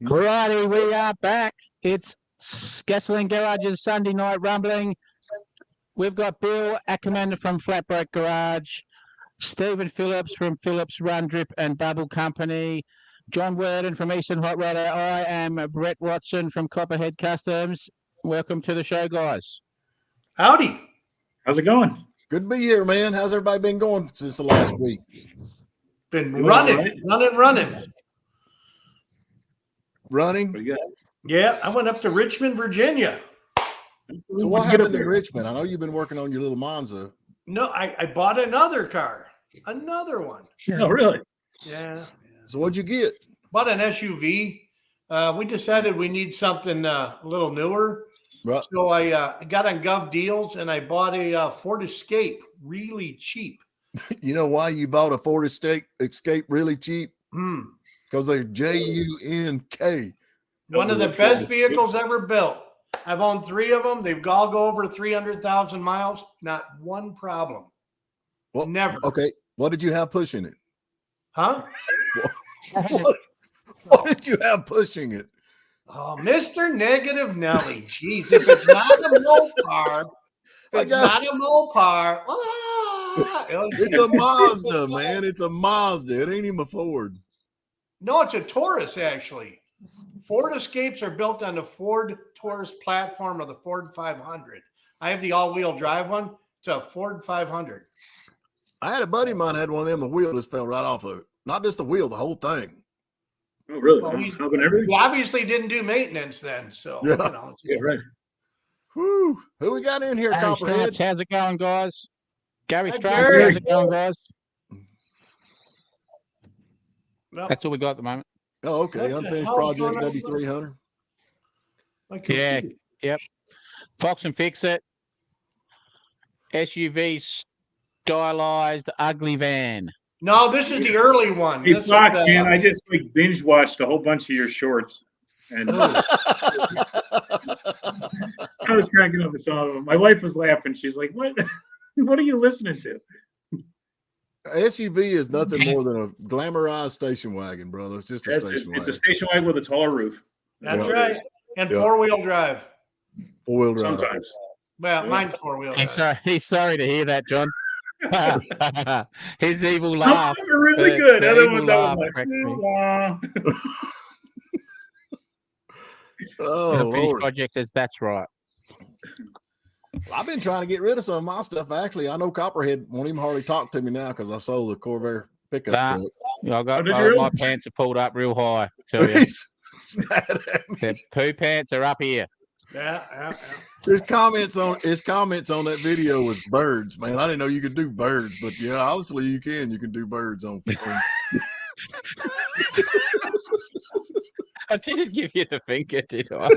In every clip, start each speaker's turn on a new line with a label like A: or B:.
A: Righty, we are back. It's Gasoline Garage's Sunday night rumbling. We've got Bill Ackerman from Flatbreak Garage, Stephen Phillips from Phillips Run Drip and Bubble Company, John Wordon from Eastern Hot Rodder. I am Brett Watson from Copperhead Kustoms. Welcome to the show, guys.
B: Howdy.
C: How's it going?
D: Good to be here, man. How's everybody been going since the last week?
B: Been running.
D: Running?
C: Pretty good.
B: Yeah, I went up to Richmond, Virginia.
D: So what happened in Richmond? I know you've been working on your little Monza.
B: No, I bought another car. Another one.
C: Oh, really?
B: Yeah.
D: So what'd you get?
B: Bought an SUV. We decided we need something a little newer.
D: Right.
B: So I got on Gov Deals and I bought a Ford Escape really cheap.
D: You know why you bought a Ford Escape really cheap? Because they're JUNK.
B: One of the best vehicles ever built. I've owned 3 of them. They've all go over 300,000 miles. Not one problem.
D: Well,
B: never.
D: Okay. What did you have pushing it?
B: Huh?
D: What did you have pushing it?
B: Oh, Mr. Negative Nelly. Jeez, if it's not a Mopar, it's
D: a Mazda, man. It's a Mazda. It ain't even a Ford.
B: No, it's a Taurus, actually. Ford Escapes are built on the Ford Taurus platform of the Ford 500. I have the all-wheel drive one. It's a Ford 500.
D: I had a buddy of mine had one of them. The wheel just fell right off of it. Not just the wheel, the whole thing.
C: Oh, really?
B: Well,
C: everything?
B: he obviously didn't do maintenance then. So,
D: yeah.
C: Yeah, right.
D: Whew. Who we got in here,
A: Gary
D: Copperhead?
A: Stripes, how's it going, guys? Gary
B: Hi,
A: Stripes,
B: Gary.
A: how's it going, guys?
B: Well,
A: That's all we got at the moment.
D: Oh, okay.
B: What the
D: Unfinished
B: hell
D: project
B: going on?
D: W300.
A: Yeah, yep. Fox and Fix It. SUV stylized ugly van.
B: No, this is the early one.
C: Hey,
B: This is
C: Fox,
B: the-
C: man, I just binge watched a whole bunch of your shorts. And I was cracking up with some of them. My wife was laughing. She's like, what? What are you listening to?
D: SUV is nothing more than a glamorized station wagon, brother. It's just a station
C: It's a
D: wagon.
C: station wagon with a taller roof.
B: That's
D: Yeah.
B: right. And
D: Yeah.
B: 4-wheel drive.
D: Four-wheel drive.
C: Sometimes.
B: Well,
C: Yeah.
B: mine's 4-wheel drive.
A: He's sorry to hear that, John. His evil
C: Some
A: laugh.
C: of them are really
A: the-
C: good.
A: the
C: Other
A: evil
C: ones I was
A: laugh
C: like,
A: cracks me.
C: "Wah."
D: Oh,
A: The finished
D: Lord.
A: project says that's right.
D: I've been trying to get rid of some of my stuff. Actually, I know Copperhead won't even hardly talk to me now because I sold the Corvair pickup
A: Nah.
D: truck.
A: I got
C: did you
A: my
C: really?
A: pants are pulled up real high. I tell you.
D: He's mad at me.
A: The poo pants are up here.
B: Yeah.
D: His comments on that video was birds, man. I didn't know you could do birds, but yeah, obviously you can. You can do birds on.
A: I didn't give you the finger, did I?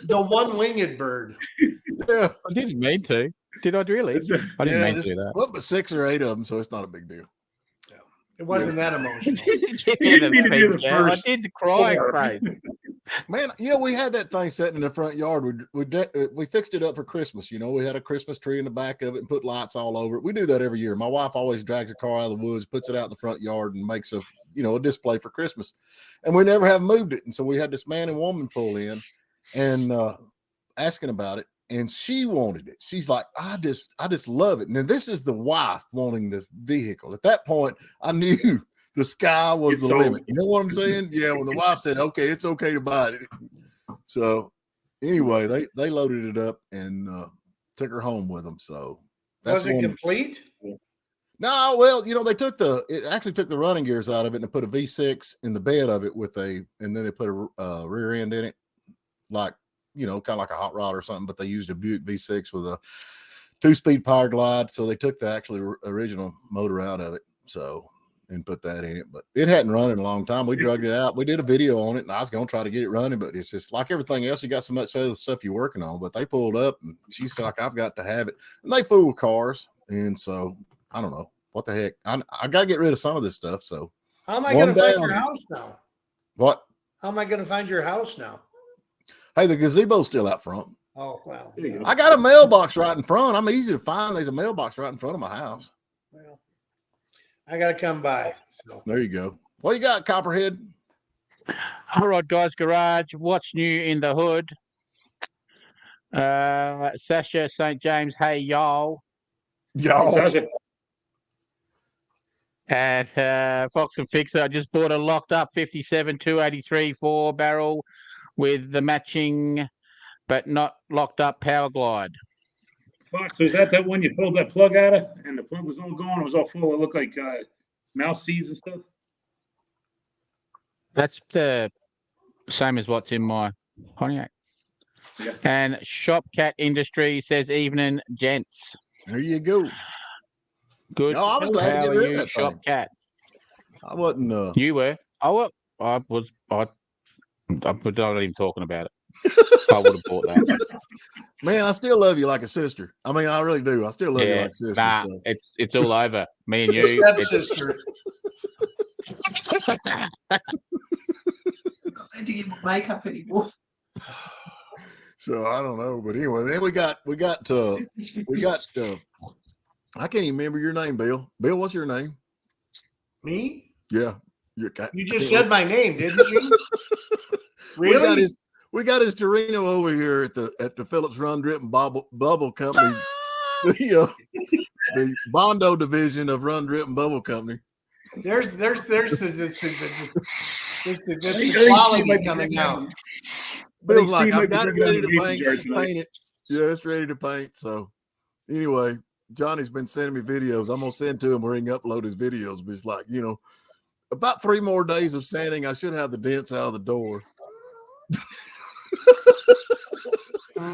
B: The one-winged bird.
D: Yeah,
A: I didn't mean to. Did I really? I didn't mean to do that.
D: Well, but 6 or 8 of them, so it's not a big deal.
B: It wasn't that
A: I
B: emotional.
A: didn't give
C: You
A: you
C: didn't mean to do the
A: finger. I
C: first
A: did the crying
C: 4.
A: face.
D: Man, we had that thing sitting in the front yard. We fixed it up for Christmas. We had a Christmas tree in the back of it and put lights all over it. We do that every year. My wife always drags a car out of the woods, puts it out in the front yard, and makes a display for Christmas. And we never have moved it. And so we had this man and woman pull in and asking about it. And she wanted it. She's like, I just love it. Now this is the wife wanting the vehicle. At that point, I knew the sky was
C: It's
D: the
C: sold.
D: limit. You know what I'm saying? Yeah. When the wife said, okay, it's okay to buy it. So anyway, they loaded it up and took her home with them. So that's
B: Was it
D: one.
B: complete?
D: No, well, they actually took the running gears out of it and put a V6 in the bed of it and then they put a rear end in it, like, kind of like a hot rod or something, but they used a Buick V6 with a 2-speed power glide. So they took the actually original motor out of it. So, and put that in it, but it hadn't run in a long time. We drugged it out. We did a video on it and I was going to try to get it running, but it's just like everything else. You got so much other stuff you're working on, but they pulled up and she's like, I've got to have it. And they fool with cars. And so I don't know what the heck. I got to get rid of some of this stuff. So
B: How am I going to find
D: down.
B: your house now?
D: What?
B: How am I going to find your house now?
D: Hey, the gazebo's still out front.
B: Oh, well.
C: There you go.
D: I got a mailbox right in front. I'm easy to find. There's a mailbox right in front of my house.
B: Well, I got to come by. So
D: There you go. What you got, Copperhead?
A: All right, guys, garage. What's new in the hood? Sasha St. James, hey y'all.
D: Y'all.
C: Sasha.
A: At Fox and Fixer, I just bought a locked up 57 283 4-barrel with the matching but not locked up power glide.
C: Fox, was that one you pulled that plug out of, and the plug was all gone? It was all full. It looked like mouse seeds and stuff.
A: That's the same as what's in my Pontiac.
C: Yeah.
A: And Shopcat Industry says, evening, gents.
D: There you go.
A: Good.
D: No, I was glad to
A: How
D: get
A: are
D: rid of
A: you,
D: that thing.
A: Shopcat?
D: I wasn't.
A: You were. I'm not even talking about it. I would have bought that.
D: Man, I still love you like a sister. I mean, I really do. I still love you like a sister.
A: Nah,
D: so.
A: it's all over. Me and you.
B: Stepsister.
E: I don't need to get my makeup anymore.
D: So I don't know, but anyway, then we got I can't even remember your name, Bill. Bill, what's your name?
B: Me?
D: Yeah,
B: You just said my name, didn't you? Really?
D: We got his Torino over here at the Phillips Run Drip and Bubble Company, the Bondo division of Run Drip and Bubble Company.
B: There's the quality coming out.
D: Bill's like, I've got it ready to paint. Just paint it. Yeah, it's ready to paint. So anyway, Johnny's been sending me videos. I'm gonna send to him where he can upload his videos. But it's like, about 3 more days of sanding, I should have the dents out of the door.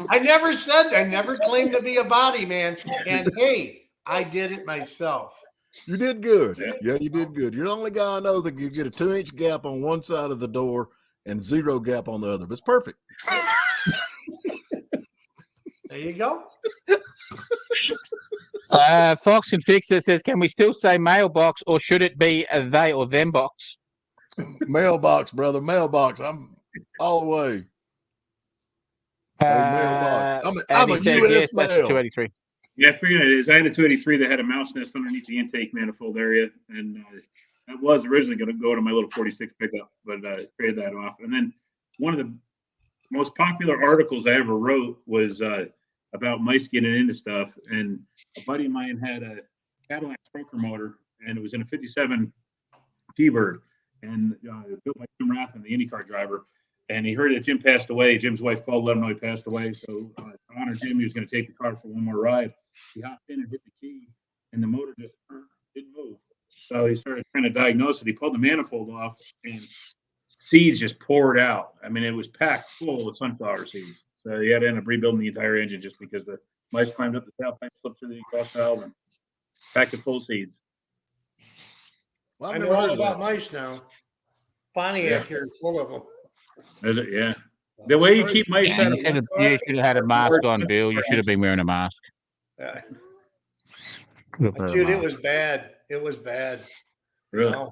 B: I never claimed to be a body man. And hey, I did it myself.
D: You did good. Yeah, you did good. You're the only guy I know that can get a 2-inch gap on one side of the door and 0 gap on the other. But it's perfect.
B: There you go.
A: Fox and Fixer says, can we still say mailbox or should it be a they or them box?
D: Mailbox, brother. Mailbox. I'm all the way. Mailbox. I'm a US mail.
A: 283.
C: Yeah, I figured it is. I had a 283 that had a mouse nest underneath the intake manifold area, and that was originally going to go to my little 46 pickup, but I traded that off. And then one of the most popular articles I ever wrote was about mice getting into stuff, and a buddy of mine had a Cadillac stroker motor, and it was in a 57 T-Bird, and built by Jim Rathman, the IndyCar driver. And he heard that Jim passed away. Jim's wife called, let him know he passed away. So to honor Jim, he was going to take the car for one more ride. He hopped in and hit the key, and the motor just didn't move. So he started trying to diagnose it. He pulled the manifold off, and seeds just poured out. I mean, it was packed full of sunflower seeds. So he had to end up rebuilding the entire engine just because the mice climbed up the tailpipe, slipped through the exhaust valve, and packed it full of seeds.
D: Well,
B: I know all about mice now. Pontiac here is full of them.
C: Is it? Yeah. The way you keep mice out of
A: You should have had a mask on, Bill. You should have been wearing a mask.
B: Dude, it was bad. It was bad.
C: Really?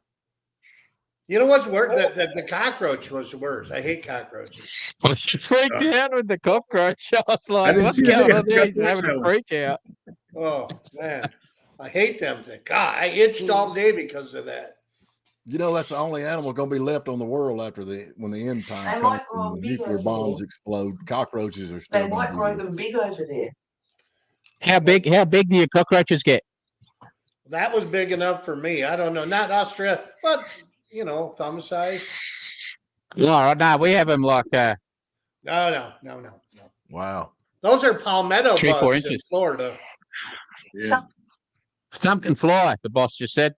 B: You know what's worse? The cockroach was worse. I hate cockroaches.
A: I freaked out with the cockroach. I was like, what's going on there? He's having a freak out.
B: Oh, man. I hate them things. God, I itched all day because of that.
D: That's the only animal going to be left on the world after when the end time
E: They
D: comes
E: might grow
D: and the
E: big
D: nuclear
E: over
D: bombs
E: there.
D: explode. Cockroaches are still.
E: They might grow them big over there.
A: How big do your cockroaches get?
B: That was big enough for me. I don't know. Not Australia, but, thumb size.
A: No, we have them like
B: No.
D: Wow.
B: Those are palmetto
A: 3-4
B: bugs
A: inches
B: in Florida.
C: Yeah.
A: some can fly, the boss just said.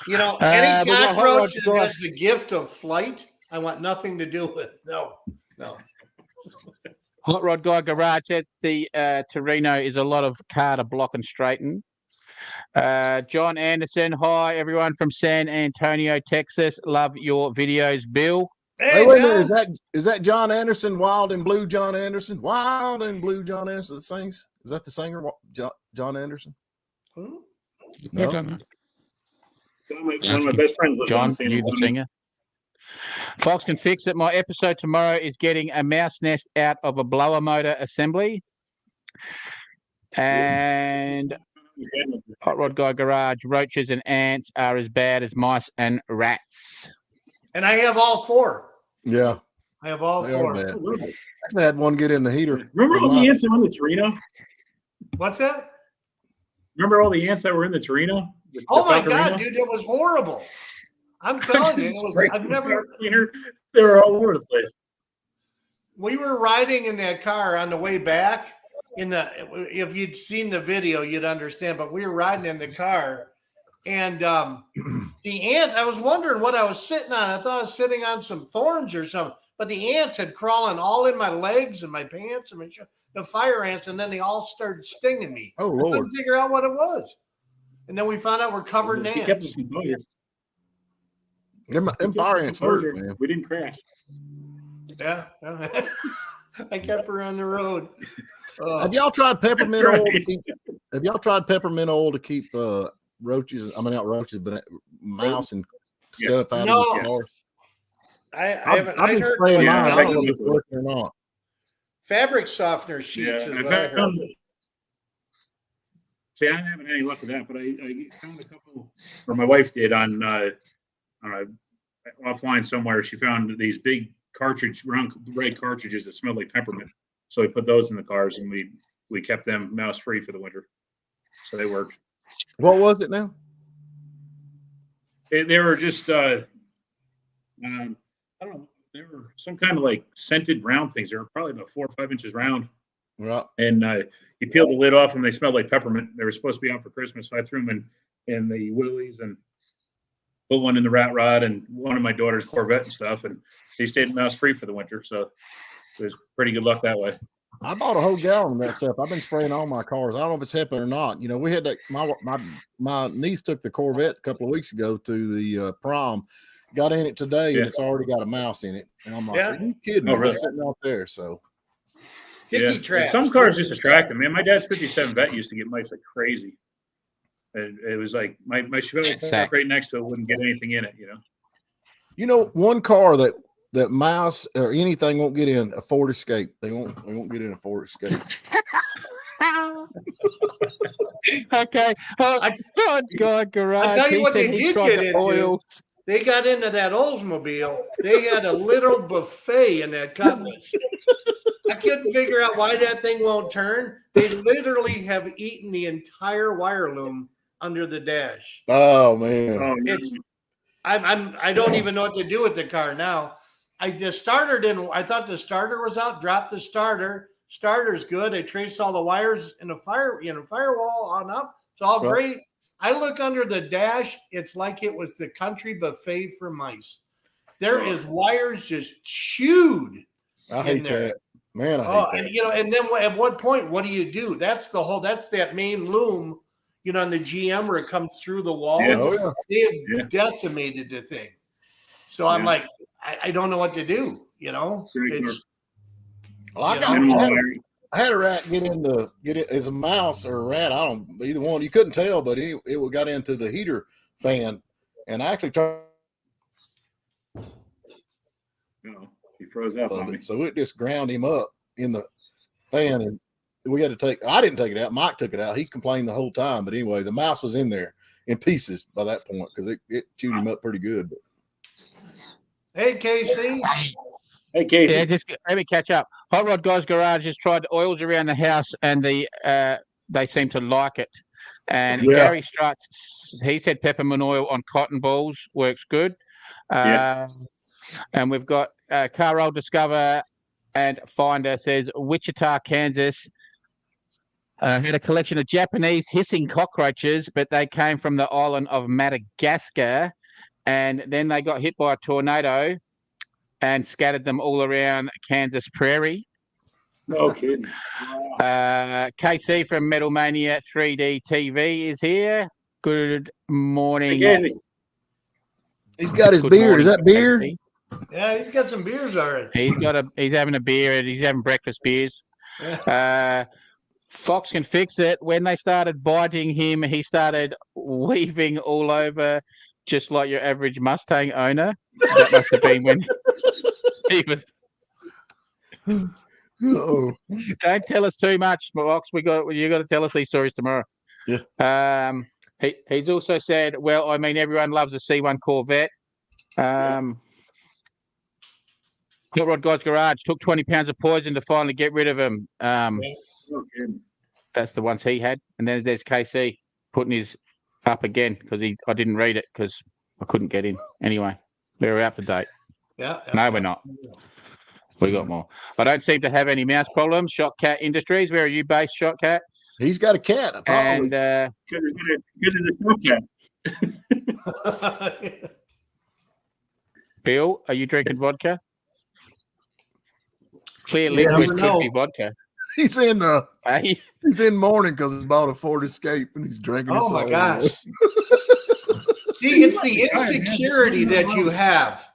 B: Any
A: we got
B: cockroach that
A: hot rods.
B: has the gift of flight, I want nothing to do with. No.
A: Hot Rod Guy Garage says the Torino is a lot of car to block and straighten. John Anderson, hi everyone from San Antonio, Texas. Love your videos, Bill.
B: Hey,
D: wait a minute. Is that John Anderson? Wild and Blue John Anderson? Wild and Blue John Anderson. The sings? Is that the singer? John Anderson?
B: Hmm?
A: No?
C: One of my best friends lives
A: John,
C: in San
A: you the
C: Antonio.
A: singer. Fox can fix it. My episode tomorrow is getting a mouse nest out of a blower motor assembly. And Hot Rod Guy Garage, roaches and ants are as bad as mice and rats.
B: And I have all four.
D: Yeah,
B: I have all
D: they are
B: four.
D: bad. I had one get in the heater.
C: Remember all
D: in my-
C: the ants that were in the Torino?
B: What's that?
C: Remember all the ants that were in the Torino?
B: Oh my God, dude, that was horrible. I'm telling you, I've never.
C: Cleaner. They were all over the place.
B: We were riding in that car on the way back. If you'd seen the video, you'd understand. But we were riding in the car, and the ant. I was wondering what I was sitting on. I thought I was sitting on some thorns or something. But the ants had crawling all in my legs and my pants and the fire ants, and then they all started stinging me.
D: Oh
B: I
D: Lord!
B: couldn't figure out what it was, and then we found out we're covered in
C: We kept
B: ants.
C: us composure.
D: Them fire ants hurt, man.
C: We didn't crash.
B: Yeah, I kept her on the road.
D: Have y'all tried peppermint
C: That's
D: oil?
C: right.
D: To keep, have y'all tried peppermint oil to keep roaches? I mean, not roaches, but mouse and stuff out
B: No.
D: of the cars.
B: I haven't.
D: I've been
B: heard
D: spraying
C: Yeah,
D: mine.
C: I
D: I don't know
C: think
D: if it's working or not.
B: fabric softener sheets
C: Yeah,
B: is
C: I
B: what I heard.
C: found. See, I haven't had any luck with that, but I found a couple, or my wife did on offline somewhere. She found these big round red cartridges that smelled like peppermint. So we put those in the cars, and we kept them mouse free for the winter. So they worked.
D: What was it now?
C: They were just I don't know. They were some kind of like scented round things. They were probably about 4 or 5 inches round.
D: Right.
C: And you peeled the lid off, and they smelled like peppermint. They were supposed to be out for Christmas, so I threw them in the Willys and put one in the Rat Rod and one in my daughter's Corvette and stuff. And they stayed mouse free for the winter, so it was pretty good luck that way.
D: I bought a whole gallon of that stuff. I've been spraying all my cars. I don't know if it's helping or not. You know, we had that. My niece took the Corvette a couple of weeks ago to the prom. Got in it today,
C: Yeah.
D: and it's already got a mouse in it. And I'm like,
B: Yeah.
D: are you kidding me?
C: Oh, really?
D: It's sitting out there. So
B: Dicky traps.
C: Some cars just attract them. Man, my dad's 57 Vet used to get mice like crazy. And it was like my Chevelle parked right next to it wouldn't get anything in it,
D: you know, one car that mouse or anything won't get in a Ford Escape. They won't get in a Ford Escape.
A: Okay. Oh, God, garage.
B: I'll tell you
A: He
B: what
A: said
B: they
A: he's
B: did
A: tried
B: get
A: the
B: into.
A: oils.
B: They got into that Oldsmobile. They had a little buffet in that cutlass. I couldn't figure out why that thing won't turn. They literally have eaten the entire wire loom under the dash.
D: Oh man.
C: Oh,
B: It's I don't even know what to do with the car now. The starter didn't. I thought the starter was out. Dropped the starter. Starter's good. I traced all the wires in the firewall on up. It's all
D: Well,
B: great. I look under the dash. It's like it was the country buffet for mice. There is wires just chewed.
D: I hate
B: there.
D: that. Man, I hate
B: Oh,
D: that.
B: and then at what point? What do you do? That's that main loom. On the GM where it comes through the wall.
C: Yeah.
D: Oh yeah.
B: They have decimated the thing. So I'm like, I don't know what to do.
D: Well,
B: It's
D: I had a rat get it as a mouse or a rat. I don't either one. You couldn't tell, but it got into the heater fan, and I actually tried
C: he froze up on
D: of
C: me.
D: it, so it just ground him up in the fan, and we had to take. I didn't take it out. Mike took it out. He complained the whole time, but anyway, the mouse was in there in pieces by that point because it chewed him up pretty good.
B: hey Casey.
C: Hey, Casey.
A: Yeah, just let me catch up. Hot Rod Guy's Garage has tried oils around the house, and they seem to like it. And
D: Yeah.
A: Gary Struts, he said peppermint oil on cotton balls works good.
C: Yeah.
A: And we've got Carl Discover and Finder says Wichita, Kansas had a collection of Japanese hissing cockroaches, but they came from the island of Madagascar, and then they got hit by a tornado and scattered them all around Kansas prairie.
C: No kidding.
A: KC from Metal Mania 3D TV is here. Good morning.
C: Hey, Casey.
D: He's got his
A: Good
D: beer.
A: morning,
D: Is that beer?
A: KC.
B: Yeah, he's got some beers already.
A: He's having a beer, and he's having breakfast beers. Fox can fix it. When they started biting him, he started weaving all over, just like your average Mustang owner. That must have been when he was.
D: Oh,
A: Don't tell us too much, Fox. You got to tell us these stories tomorrow.
D: Yeah.
A: He's also said, well, I mean, everyone loves a C1 Corvette. Hot Rod Guy's Garage took 20 pounds of poison to finally get rid of him.
C: Okay.
A: That's the ones he had. And then there's KC putting his up again because I didn't read it because I couldn't get in. Anyway, we're up to date.
B: Yeah.
A: No, we're not. We got more. I don't seem to have any mouse problems. Shotcat Industries, where are you based, Shotcat?
D: He's got a cat.
A: And
C: Because it's a Hellcat.
A: Bill, are you drinking vodka? Clear
B: Yeah,
A: liquid
B: never
A: could be
B: know.
A: vodka.
D: he's in
A: Hey,
D: he's in mourning because he's bought a Ford Escape and he's drinking.
B: Oh
D: his
B: my
D: soul
B: gosh.
D: away.
B: See, it's the insecurity that you have.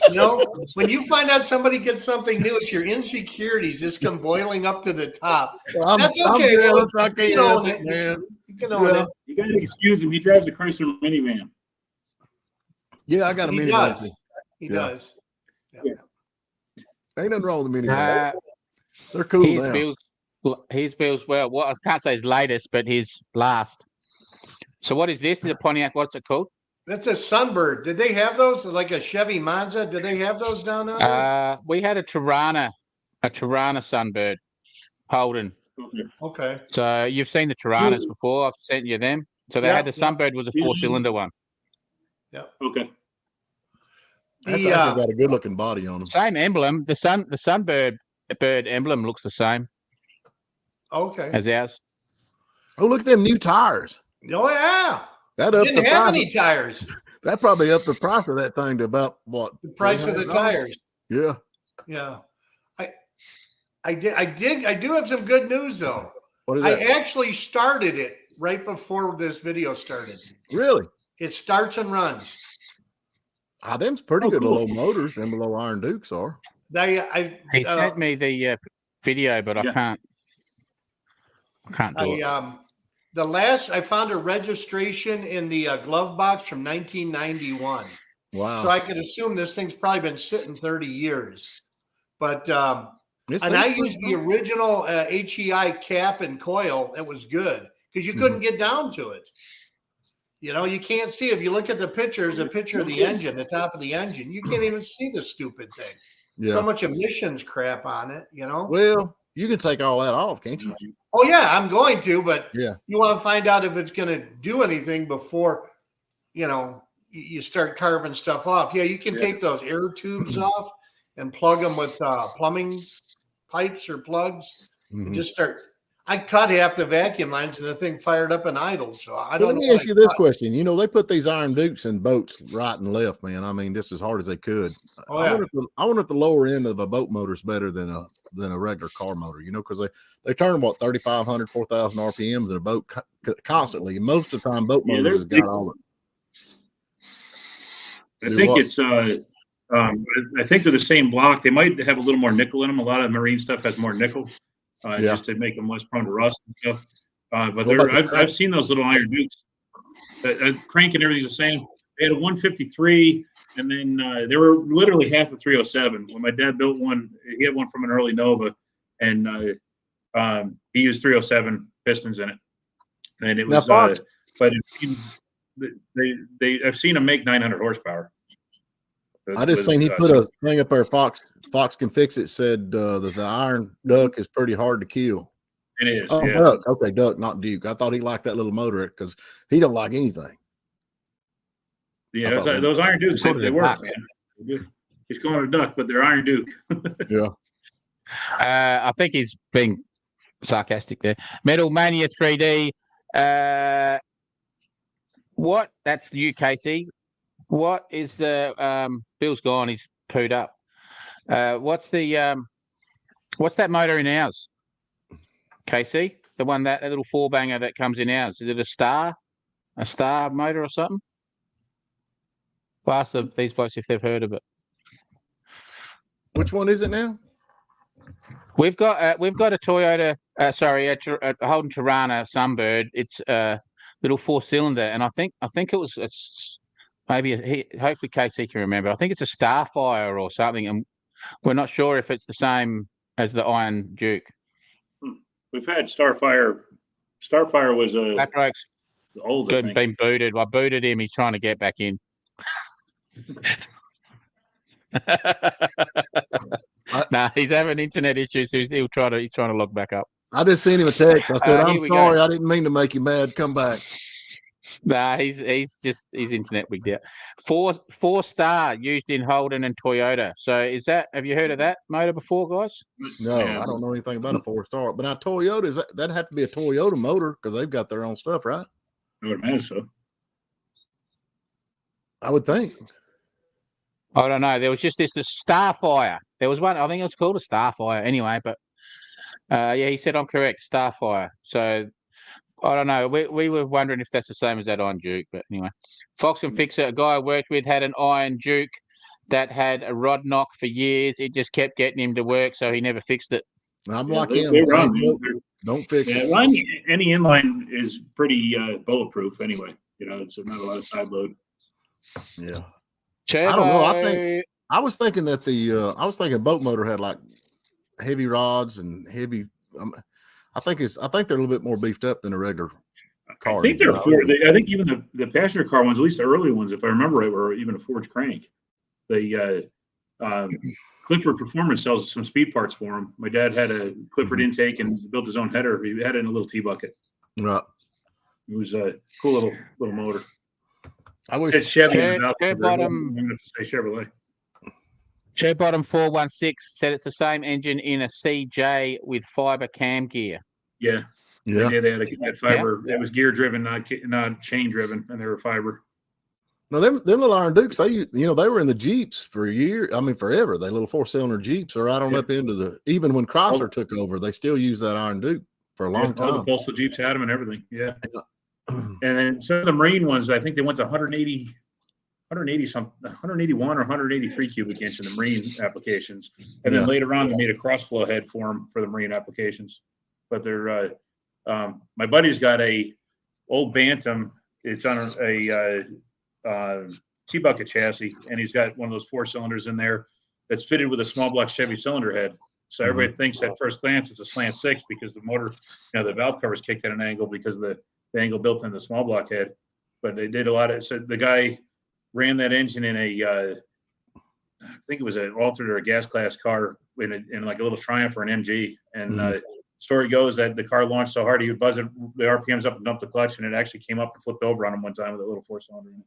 B: You know, when you find out somebody gets something new, it's your insecurities just come boiling up to the top.
D: Well,
B: That's
D: I'm
B: okay.
D: jealous. I
B: You
D: can't
B: can own
D: help
B: it,
D: it, man.
B: You can own
D: Yeah.
B: it.
C: You got to excuse him. He drives a Chrysler minivan.
D: Yeah, I got a
B: He
D: minivan.
B: does. He
D: Yeah.
B: does.
D: Ain't nothing wrong with the minivan.
A: uh,
D: They're cool
A: here's
D: now.
A: Bill's, well, I can't say his latest, but his last. So what is this? Is a Pontiac? What's it called?
B: That's a Sunbird. Did they have those? Like a Chevy Monza? Did they have those down there?
A: We had a Tirana Sunbird, Holden.
B: Okay.
A: So you've seen the Tiranas before. I've sent you them. So they
B: Yeah,
A: had the Sunbird was a 4-cylinder one.
C: Okay.
D: That's
B: The,
D: actually got a good looking body on him.
A: Same emblem. The Sunbird bird emblem looks the same
B: Okay.
A: as ours.
D: Oh, look at them new tires.
B: Oh yeah.
D: That up the
B: Didn't have
D: price.
B: any tires.
D: That probably upped the price of that thing to about what?
B: The price of the
D: $300?
B: tires.
D: Yeah.
B: Yeah. I do have some good news though.
D: What is
B: I
D: that?
B: actually started it right before this video started.
D: Really?
B: It starts and runs.
D: Them's pretty
C: Oh,
D: good
C: cool.
D: little motors. Them little Iron Dukes are.
A: He sent me the video, but I
C: Yeah.
A: can't do it.
B: I found a registration in the glove box from 1991.
D: Wow.
B: So I could assume this thing's probably been sitting 30 years. But
D: It
B: and I
D: seems pretty
B: used the original HEI cap and coil. It was good because you couldn't get down to it. You know, you can't see. If you look at the pictures, a picture of the engine, the top of the engine, you can't even see the stupid thing.
D: Yeah.
B: So much emissions crap on it, you know?
D: Well, you can take all that off, can't you?
B: Oh, yeah, I'm going to, but
D: Yeah.
B: you want to find out if it's going to do anything before, you know, you start carving stuff off. Yeah, you can take those air tubes off and plug them with plumbing pipes or plugs and just start. I cut half the vacuum lines and the thing fired up and idled. So I don't
D: Let
B: know.
D: me ask you this question. You know, they put these Iron Dukes in boats right and left, man. I mean, just as hard as they could.
B: Oh,
D: I
B: yeah.
D: wonder if the lower end of a boat motor is better than a regular car motor, you know, because they turn what 3,500, 4,000 RPMs in a boat constantly. And most of the time, boat
C: Yeah,
D: motors has got all
C: I think it's I think they're the same block. They might have a little more nickel in them. A lot of marine stuff has more nickel, just to make them less prone to rust and stuff. But I've seen those little Iron Dukes. Crank and everything's the same. They had a 153, and then they were literally half a 307. When my dad built one, he had one from an early Nova, and he used 307 pistons in it. And it was, but I've seen them make 900 horsepower.
D: I just seen he put a thing up there. Fox Can Fix It said that the Iron Duck is pretty hard to kill.
C: It is.
D: Oh,
C: yeah.
D: Duck. Okay, Duck, not Duke. I thought he liked that little motor because he don't like anything.
C: Yeah, those Iron Dukes, they work, man. He's calling it a duck, but they're Iron Duke.
D: Yeah.
A: I think he's being sarcastic there. Metal Mania 3D. What? That's the UKC. What is the Bill's gone? He's pooed up. What's that motor in ours? KC, the one that little 4-banger that comes in ours. Is it a star motor or something? Well, ask these blokes if they've heard of it.
D: Which one is it now?
A: We've got a Toyota, a Holden Tirana Sunbird. It's a little 4-cylinder, and I think it's maybe hopefully KC can remember. I think it's a Starfire or something, and we're not sure if it's the same as the Iron Duke.
C: We've had Starfire. Starfire was
A: That bloke's
C: old.
A: been booted. I booted him. He's trying to get back in. Nah, he's having internet issues. He's trying to log back up.
D: I just sent him a text. I said,
A: Here
D: I'm
A: we
D: sorry.
A: go.
D: I didn't mean to make you mad. Come back.
A: Nah, he's just his internet wigged out. Four star used in Holden and Toyota. So have you heard of that motor before, guys?
D: No,
C: Yeah.
D: I don't know anything about a 4-star. But now Toyota, that'd have to be a Toyota motor because they've got their own stuff, right?
C: I would imagine so.
D: I would think.
A: I don't know. There was just the Starfire. There was one, I think it was called a Starfire anyway, but yeah, he said I'm correct, Starfire. So I don't know. We were wondering if that's the same as that Iron Duke, but anyway. Fox and Fixer, a guy I worked with had an Iron Duke that had a rod knock for years. It just kept getting him to work, so he never fixed it.
D: I'm
C: Yeah,
D: like
C: they-
D: him.
C: they run, man.
D: Don't fix
C: Yeah,
D: it.
C: well, any inline is pretty bulletproof anyway. You know, it's not a lot of side load.
D: Yeah.
A: Turbo,
D: I don't know. I was thinking that I was thinking boat motor had like heavy rods and heavy. I think they're a little bit more beefed up than a regular car.
C: I think they're I think even the passenger car ones, at least the early ones, if I remember right, were even a forged crank. They Clifford Performance sells some speed parts for them. My dad had a Clifford intake and built his own header. He had it in a little T-bucket.
D: Right.
C: It was a cool little motor.
D: I wish
C: It's Chevy.
A: bottom.
C: I'm going to say Chevrolet.
A: Chair Bottom 416 said it's the same engine in a CJ with fiber cam gear.
C: Yeah.
D: Yeah.
C: They had a fiber. It was gear driven, not chain driven, and they were fiber.
D: No, them little Iron Dukes, they were in the Jeeps for a year. I mean, forever. They little 4-cylinder Jeeps are right on up into even when Chrysler took over, they still use that Iron Duke for a long time.
C: All the postal Jeeps had them and everything. Yeah. And then some of the Marine ones, I think they went to 181 or 183 cubic inch in the Marine applications. And then later on, they made a crossflow head for them for the Marine applications. But they're, my buddy's got a old Bantam. It's on a T-bucket chassis, and he's got one of those 4 cylinders in there that's fitted with a small block Chevy cylinder head. So everybody thinks at first glance it's a slant 6 because the motor, the valve cover's kicked at an angle because of the angle built in the small block head. But they did a lot of, so the guy ran that engine in I think it was an altered or a gas class car in like a little Triumph or an MG. And story goes that the car launched so hard he would buzz it, the RPMs up and dump the clutch, and it actually came up and flipped over on him one time with a little 4-cylinder in it.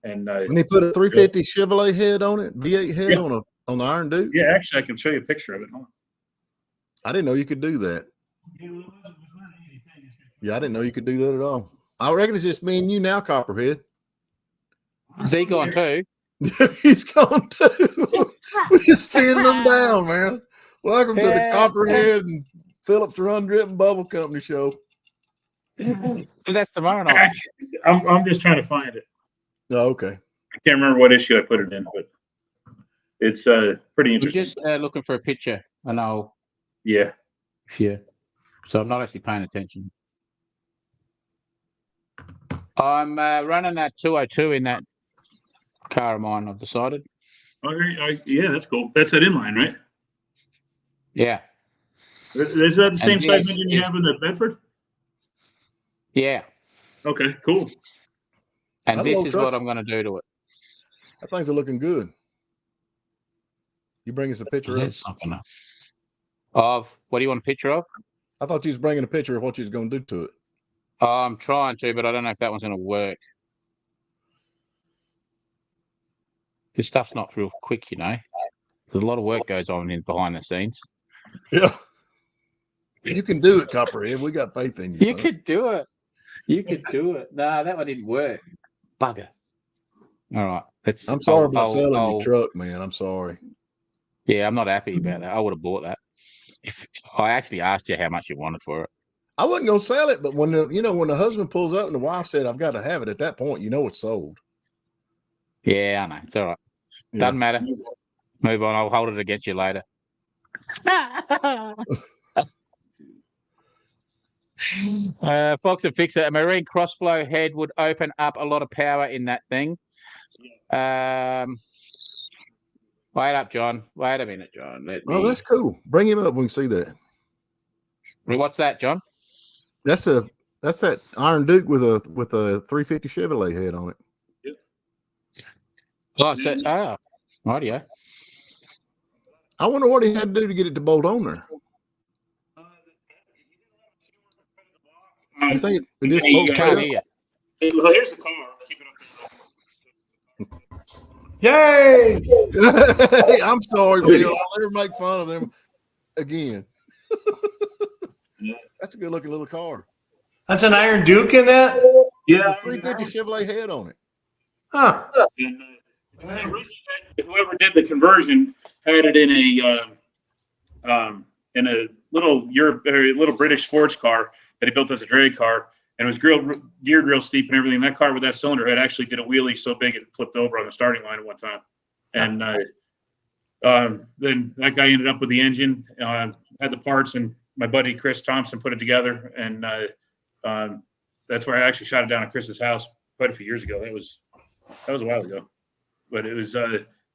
C: And
D: when he put a 350 Chevrolet head on it, V8 head on the Iron Duke.
C: Yeah, actually, I can show you a picture of it. Hold on.
D: I didn't know you could do that. Yeah, I didn't know you could do that at all. I reckon it's just me and you now, Copperhead.
A: Is he gone too?
D: He's gone too. We just thin them down, man. Welcome to the Copperhead and Phillips Run Dripping Bubble Company show.
A: That's tomorrow night.
C: I'm just trying to find it.
D: Oh, okay.
C: I can't remember what issue I put it in, but it's pretty
A: I'm
C: interesting.
A: just looking for a picture. I know.
C: Yeah.
A: Yeah. So I'm not actually paying attention. I'm running that 202 in that car of mine, I've decided.
C: Okay. Yeah, that's cool. That's that inline, right?
A: Yeah.
C: Is that the same
A: And
C: size
A: yes,
C: engine you have in the Bedford?
A: Yeah.
C: Okay, cool.
A: And
D: That
A: this
D: little
A: is what
D: truck's-
A: I'm going to do to it.
D: That things are looking good. You bring us a picture of?
A: Something of what do you want a picture of?
D: I thought you was bringing a picture of what you was going to do to it.
A: I'm trying to, but I don't know if that one's going to work. This stuff's not real quick, There's a lot of work goes on in behind the scenes.
D: Yeah. You can do it, Copperhead. We got faith in you.
A: You could do it. You could do it. Nah, that one didn't work. Bugger. All right.
D: I'm sorry about selling your truck, man. I'm sorry.
A: Yeah, I'm not happy about that. I would have bought that. If I actually asked you how much you wanted for it.
D: I wasn't gonna sell it, but when the husband pulls up and the wife said, "I've got to have it," at that point, it's sold.
A: Yeah, I know. It's all right.
D: Yeah.
A: Doesn't matter. Move on. I'll hold it against you later. Fox and Fixer, a marine crossflow head would open up a lot of power in that thing. Wait up, John. Wait a minute, John.
D: Oh, that's cool. Bring him up. We can see that.
A: What's that, John?
D: That's that Iron Duke with a 350 Chevrolet head on it.
C: Yep.
A: Oh, so, radio.
D: I wonder what he had to do to get it to bolt on there. You think it just bolts
A: Can't
D: straight
A: hear
D: up?
A: you.
C: Well, here's the car. Keep it up there.
B: Yay!
D: I'm sorry, Bill. I'll never make fun of them again. That's a good looking little car.
B: That's an Iron Duke in that?
C: Yeah.
D: A 350 Chevrolet head on it.
B: Huh.
C: And, whoever did the conversion had it in a little British sports car that he built as a drag car, and it was geared real steep and everything. That car with that cylinder head actually did a wheelie so big it flipped over on the starting line at one time. And then that guy ended up with the engine, had the parts, and my buddy Chris Thompson put it together, and that's where I actually shot it down at Chris's house quite a few years ago. That was a while ago, but it was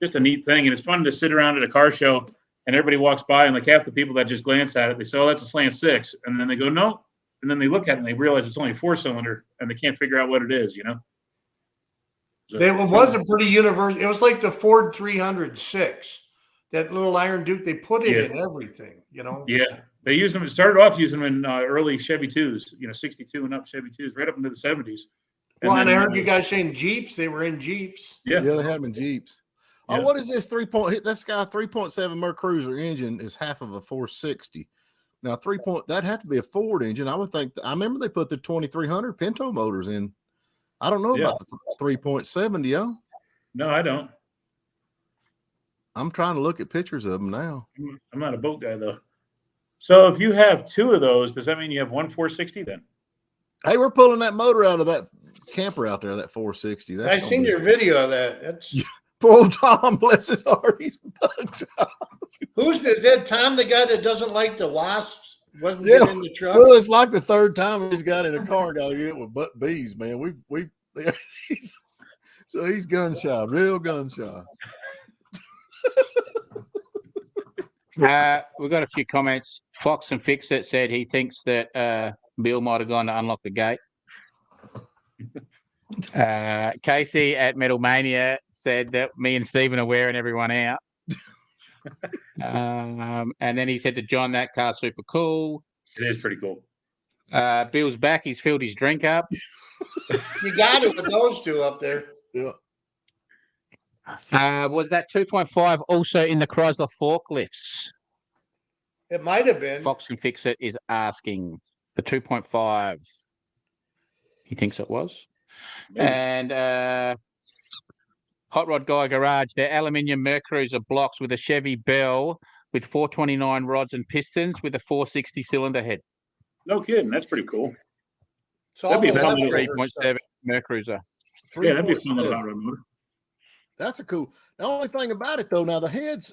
C: just a neat thing, and it's fun to sit around at a car show and everybody walks by, and like half the people that just glance at it, they say, "Oh, that's a slant 6," and then they go, "No," and then they look at it and they realize it's only a 4-cylinder, and they can't figure out what it is, So,
B: It was a pretty universal. It was like the Ford 306, that little Iron Duke. They put it in everything,
C: Yeah, they used them. It started off using them in early Chevy 2s, 62 and up Chevy 2s, right up into the 70s.
B: And I heard you guys saying Jeeps. They were in Jeeps.
C: Yeah,
D: they had them in Jeeps.
C: Yeah.
D: Oh, what is this 3-point? This guy 3.7 Mercruiser engine is half of a 460. Now that had to be a Ford engine. I would think. I remember they put the 2300 Pinto motors in. I don't know about the 3.7. Do you?
C: No, I don't.
D: I'm trying to look at pictures of them now.
C: I'm not a boat guy though. So if you have 2 of those, does that mean you have one 460 then?
D: Hey, we're pulling that motor out of that camper out there, that 460.
B: I seen your video of that. That's
D: poor old Tom, bless his heart. He's bugged out.
B: Is that Tom, the guy that doesn't like the wasps? Wasn't getting in the truck?
D: Well, it's like the third time he's got in a car and got to get with bees, man. So he's gun shy, real gun shy.
A: We've got a few comments. Fox and Fix It said he thinks that Bill might have gone to unlock the gate. Casey at Metal Mania said that me and Stephen are wearing everyone out. And then he said to John, that car's super cool.
C: It is pretty cool.
A: Bill's back. He's filled his drink up.
B: You got it with those 2 up there.
D: Yeah.
A: Was that 2.5 also in the Chrysler forklifts?
B: It might have been.
A: Fox and Fix It is asking the 2.5. He thinks it was. And Hot Rod Guy Garage, they're aluminium Mercruiser blocks with a Chevy bell with 429 rods and pistons with a 460 cylinder head.
C: No kidding. That's pretty cool.
B: So
C: That'd be a fun
B: all the
C: little
A: 3.7 Mercruiser.
C: Yeah, that'd be a fun little hot rod motor.
D: That's a cool. The only thing about it though, now the heads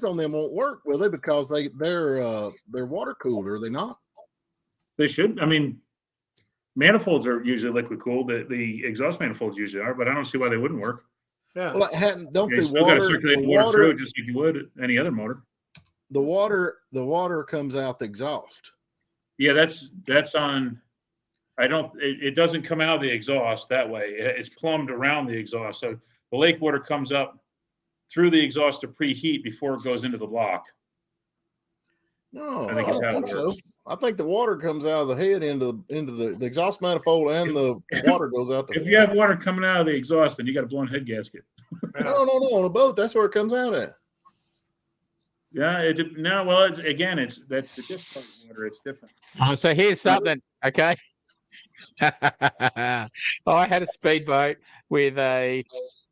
D: on them won't work, will they? Because they're water cooled, are they not?
C: They should. I mean, manifolds are usually liquid cooled. The exhaust manifolds usually are, but I don't see why they wouldn't work.
B: Yeah.
D: Well, don't
C: You
D: they
C: still got to
D: water?
C: circulate the water through just like you would any other motor.
D: The water comes out the exhaust.
C: Yeah, that's on. It doesn't come out of the exhaust that way. It's plumbed around the exhaust. So the lake water comes up through the exhaust to preheat before it goes into the block.
D: No,
C: I think it's
D: don't
C: how it
D: think so.
C: works.
D: I think the water comes out of the head into the exhaust manifold, and the water goes out.
C: If you have water coming out of the exhaust, then you got a blown head gasket.
D: No, on a boat, that's where it comes out at.
C: Yeah, that's the discharge water. It's different.
A: So here's something, okay? I had a speedboat with a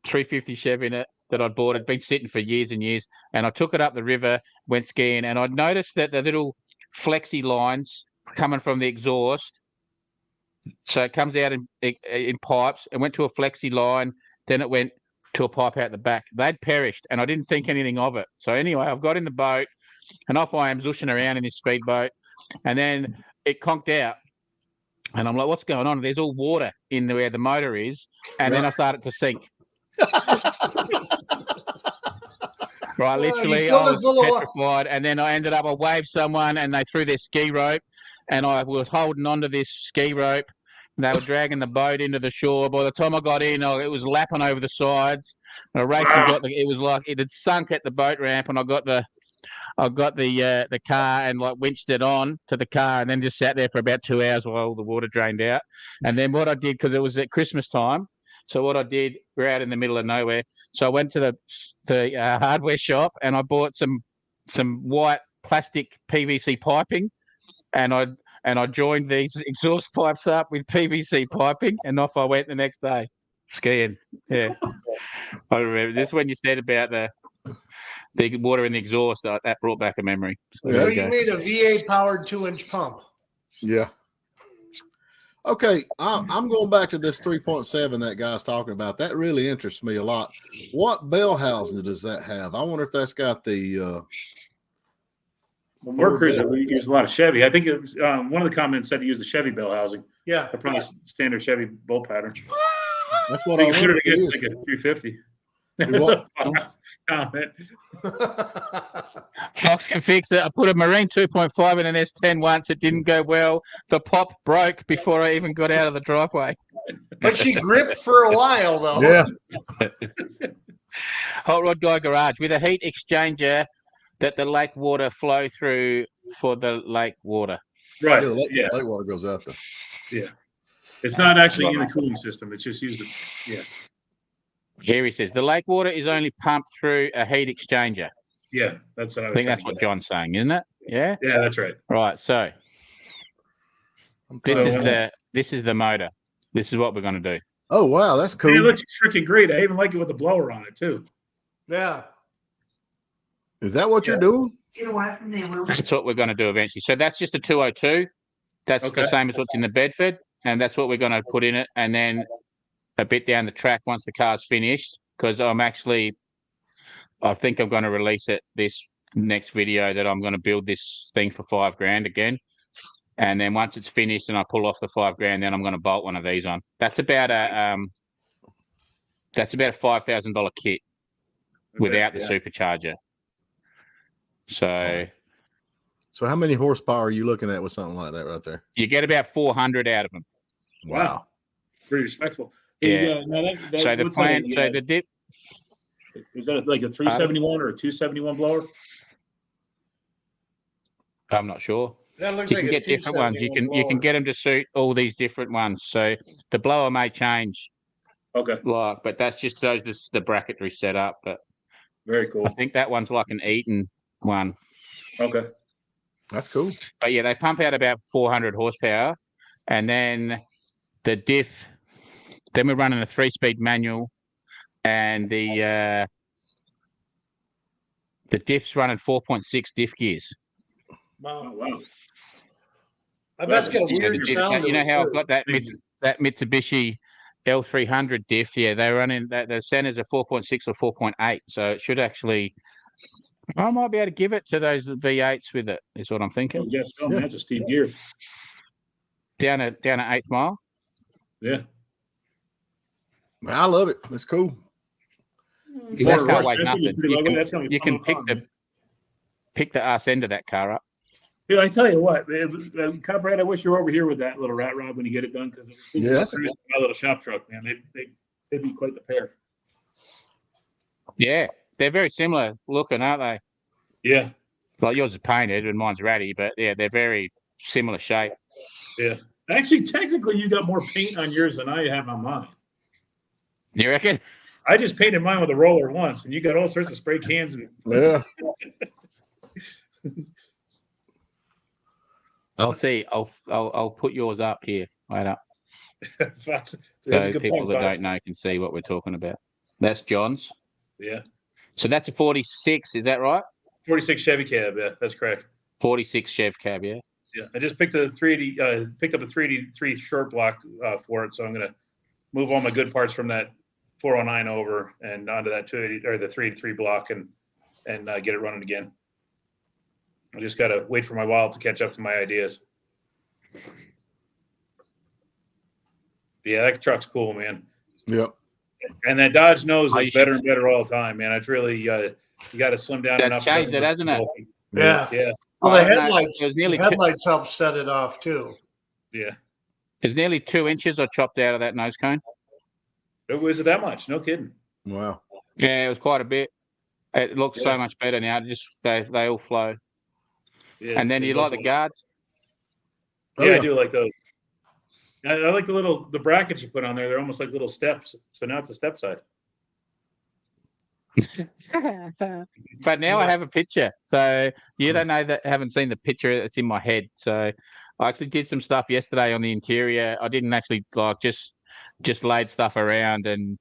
A: 350 Chevy in it that I'd bought. It'd been sitting for years and years, and I took it up the river, went skiing, and I'd noticed that the little flexi lines coming from the exhaust, so it comes out in pipes, and went to a flexi line, then it went to a pipe out the back. They'd perished, and I didn't think anything of it. So anyway, I've got in the boat, and off I am zushing around in this speedboat, and then it conked out. And I'm like, what's going on? There's all water in where the motor is. And then I started to sink. Right, literally, I was petrified. And then I waved someone and they threw their ski rope. And I was holding onto this ski rope. And they were dragging the boat into the shore. By the time I got in, it was lapping over the sides. And I raced and it was like it had sunk at the boat ramp. And I got the I got the car and like winched it on to the car, and then just sat there for about 2 hours while all the water drained out. And then what I did, because it was at Christmas time, so what I did, we're out in the middle of nowhere. So I went to the hardware shop and I bought some white plastic PVC piping, and I joined these exhaust pipes up with PVC piping, and off I went the next day skiing. Yeah, I remember this when you said about the water in the exhaust. That brought back a memory. So
D: Yeah.
B: So
A: there you
B: you
A: go.
B: made a VA powered 2-inch pump.
D: Yeah. Okay, I'm going back to this 3.7 that guy's talking about. That really interests me a lot. What bell housing does that have? I wonder if that's got the
C: Well, Mark Cruiser, we use a lot of Chevy. I think it was, one of the comments said he used the Chevy bell housing.
B: Yeah.
C: They're probably standard Chevy bolt pattern.
D: that's what
C: I
D: I
C: think
D: wonder.
C: it
D: If
C: is
D: it is.
C: like a 350.
D: What?
C: Comment.
A: Fox can fix it. I put a Marine 2.5 in an S10 once. It didn't go well. The pop broke before I even got out of the driveway.
B: But she gripped for a while, though.
D: Yeah.
A: Hot Rod Guy Garage with a heat exchanger that the lake water flow through for the lake water.
C: Right.
D: Yeah,
C: Yeah.
D: light water goes out there.
C: It's not actually in the cooling system. It's just used.
A: Here he says the lake water is only pumped through a heat exchanger.
C: Yeah. That's what I
A: I
C: was
A: think that's
C: trying
A: what
C: to
A: John's saying, isn't it? Yeah.
C: get at. Yeah, that's right.
A: Right. So this
D: Oh,
A: is the motor. This is what we're going to do.
D: Oh wow, that's cool.
C: It looks freaking great. I even like it with the blower on it too.
B: Yeah.
D: Is that what you're doing?
E: Get away from there, Will.
A: That's what we're going to do eventually. So that's just a 202. That's
C: Okay.
A: the same as what's in the Bedford, and that's what we're going to put in it. And then a bit down the track once the car's finished, because I think I'm going to release it this next video that I'm going to build this thing for $5,000 again. And then once it's finished and I pull off the $5,000, then I'm going to bolt one of these on. That's about a $5,000 kit without the supercharger. So
D: So how many horsepower are you looking at with something like that right there?
A: you get about 400 out of them.
C: Wow. Pretty respectful.
A: Yeah.
C: No,
A: So the
C: what's
A: plan,
C: that,
A: so the dip,
C: is that like a 371 or a 271 blower?
A: I'm not sure.
B: That looks
A: You
B: like
A: can
B: a
A: get different ones. You
B: 271
A: can
B: blower.
A: get them to suit all these different ones. So the blower may change,
C: Okay.
A: but that's just shows this the bracketry set up. But
C: Very cool.
A: I think that one's like an Eaton one.
C: Okay.
D: That's cool.
A: But yeah, they pump out about 400 horsepower, and then the diff. Then we're running a 3-speed manual, and the diff's running 4.6 diff gears.
C: Oh,
B: Wow.
C: wow.
B: I bet it's got a
A: Yeah, the
B: weird
A: diff,
B: sound.
A: you
B: to
A: know
B: it,
A: how I've
B: too.
A: got that Mitsubishi L300 diff? Yeah, they're running that. The centers are 4.6 or 4.8, so it should actually. I might be able to give it to those V8s with it. Is what I'm
C: Oh,
A: thinking.
C: yes. Oh, man, that's a steep gear.
A: Down at 8th mile.
C: Yeah.
D: I love it. It's cool.
A: Because that
C: More
A: car
C: rush,
A: weighs
C: that's gonna be
A: nothing.
C: pretty
A: You
C: lightweight.
A: can,
C: That's gonna be
A: you can
C: fun.
A: pick the arse end of that car up.
C: Dude, I tell you what, Copperhead, I wish you were over here with that little rat rod when you get it done, because
D: Yeah, that's
C: my little shop truck, man. They'd be quite the pair.
A: Yeah, they're very similar looking, aren't they?
C: Yeah.
A: Like yours is painted and mine's ratty, but yeah, they're very similar shape.
C: Yeah. Actually, technically, you got more paint on yours than I have on mine.
A: You reckon?
C: I just painted mine with a roller once, and you got all sorts of spray cans. And
D: Yeah.
A: I'll see. I'll put yours up here. Wait up.
C: Fox,
A: So
C: that's a good
A: people
C: point,
A: that
C: Fox.
A: don't know can see what we're talking about. That's John's.
C: Yeah.
A: So that's a 46, is that right?
C: 46 Chevy cab. Yeah, that's correct.
A: 46 Chev cab, yeah.
C: Yeah, I just picked a 380, picked up a 383 short block for it, so I'm gonna move all my good parts from that 409 over and onto that 280 or the 383 block and get it running again. I just gotta wait for my wallet to catch up to my ideas. Yeah, that truck's cool, man.
D: Yep.
C: And that Dodge nose
A: Oh, you
C: looks better and better all the time, man. It's really you got to slim down
A: That's
C: enough.
A: changed it, hasn't it?
B: Yeah.
C: Yeah,
B: Well, the
A: Oh, no,
B: headlights,
A: it was nearly
B: the headlights help set it off, too.
C: yeah.
A: It's nearly 2 inches I chopped out of that nose cone.
C: Was it that much? No kidding.
D: Wow.
A: Yeah, it was quite a bit. It looks so much better now. Just they all flow.
C: Yeah,
A: And then
C: it
A: you
C: does
A: like the
C: look-
A: guards?
C: Yeah, I do like those. I like the brackets you put on there. They're almost like little steps. So now it's a step side.
A: But now I have a picture. So you don't know that, haven't seen the picture that's in my head. So I actually did some stuff yesterday on the interior. I didn't actually like just laid stuff around, and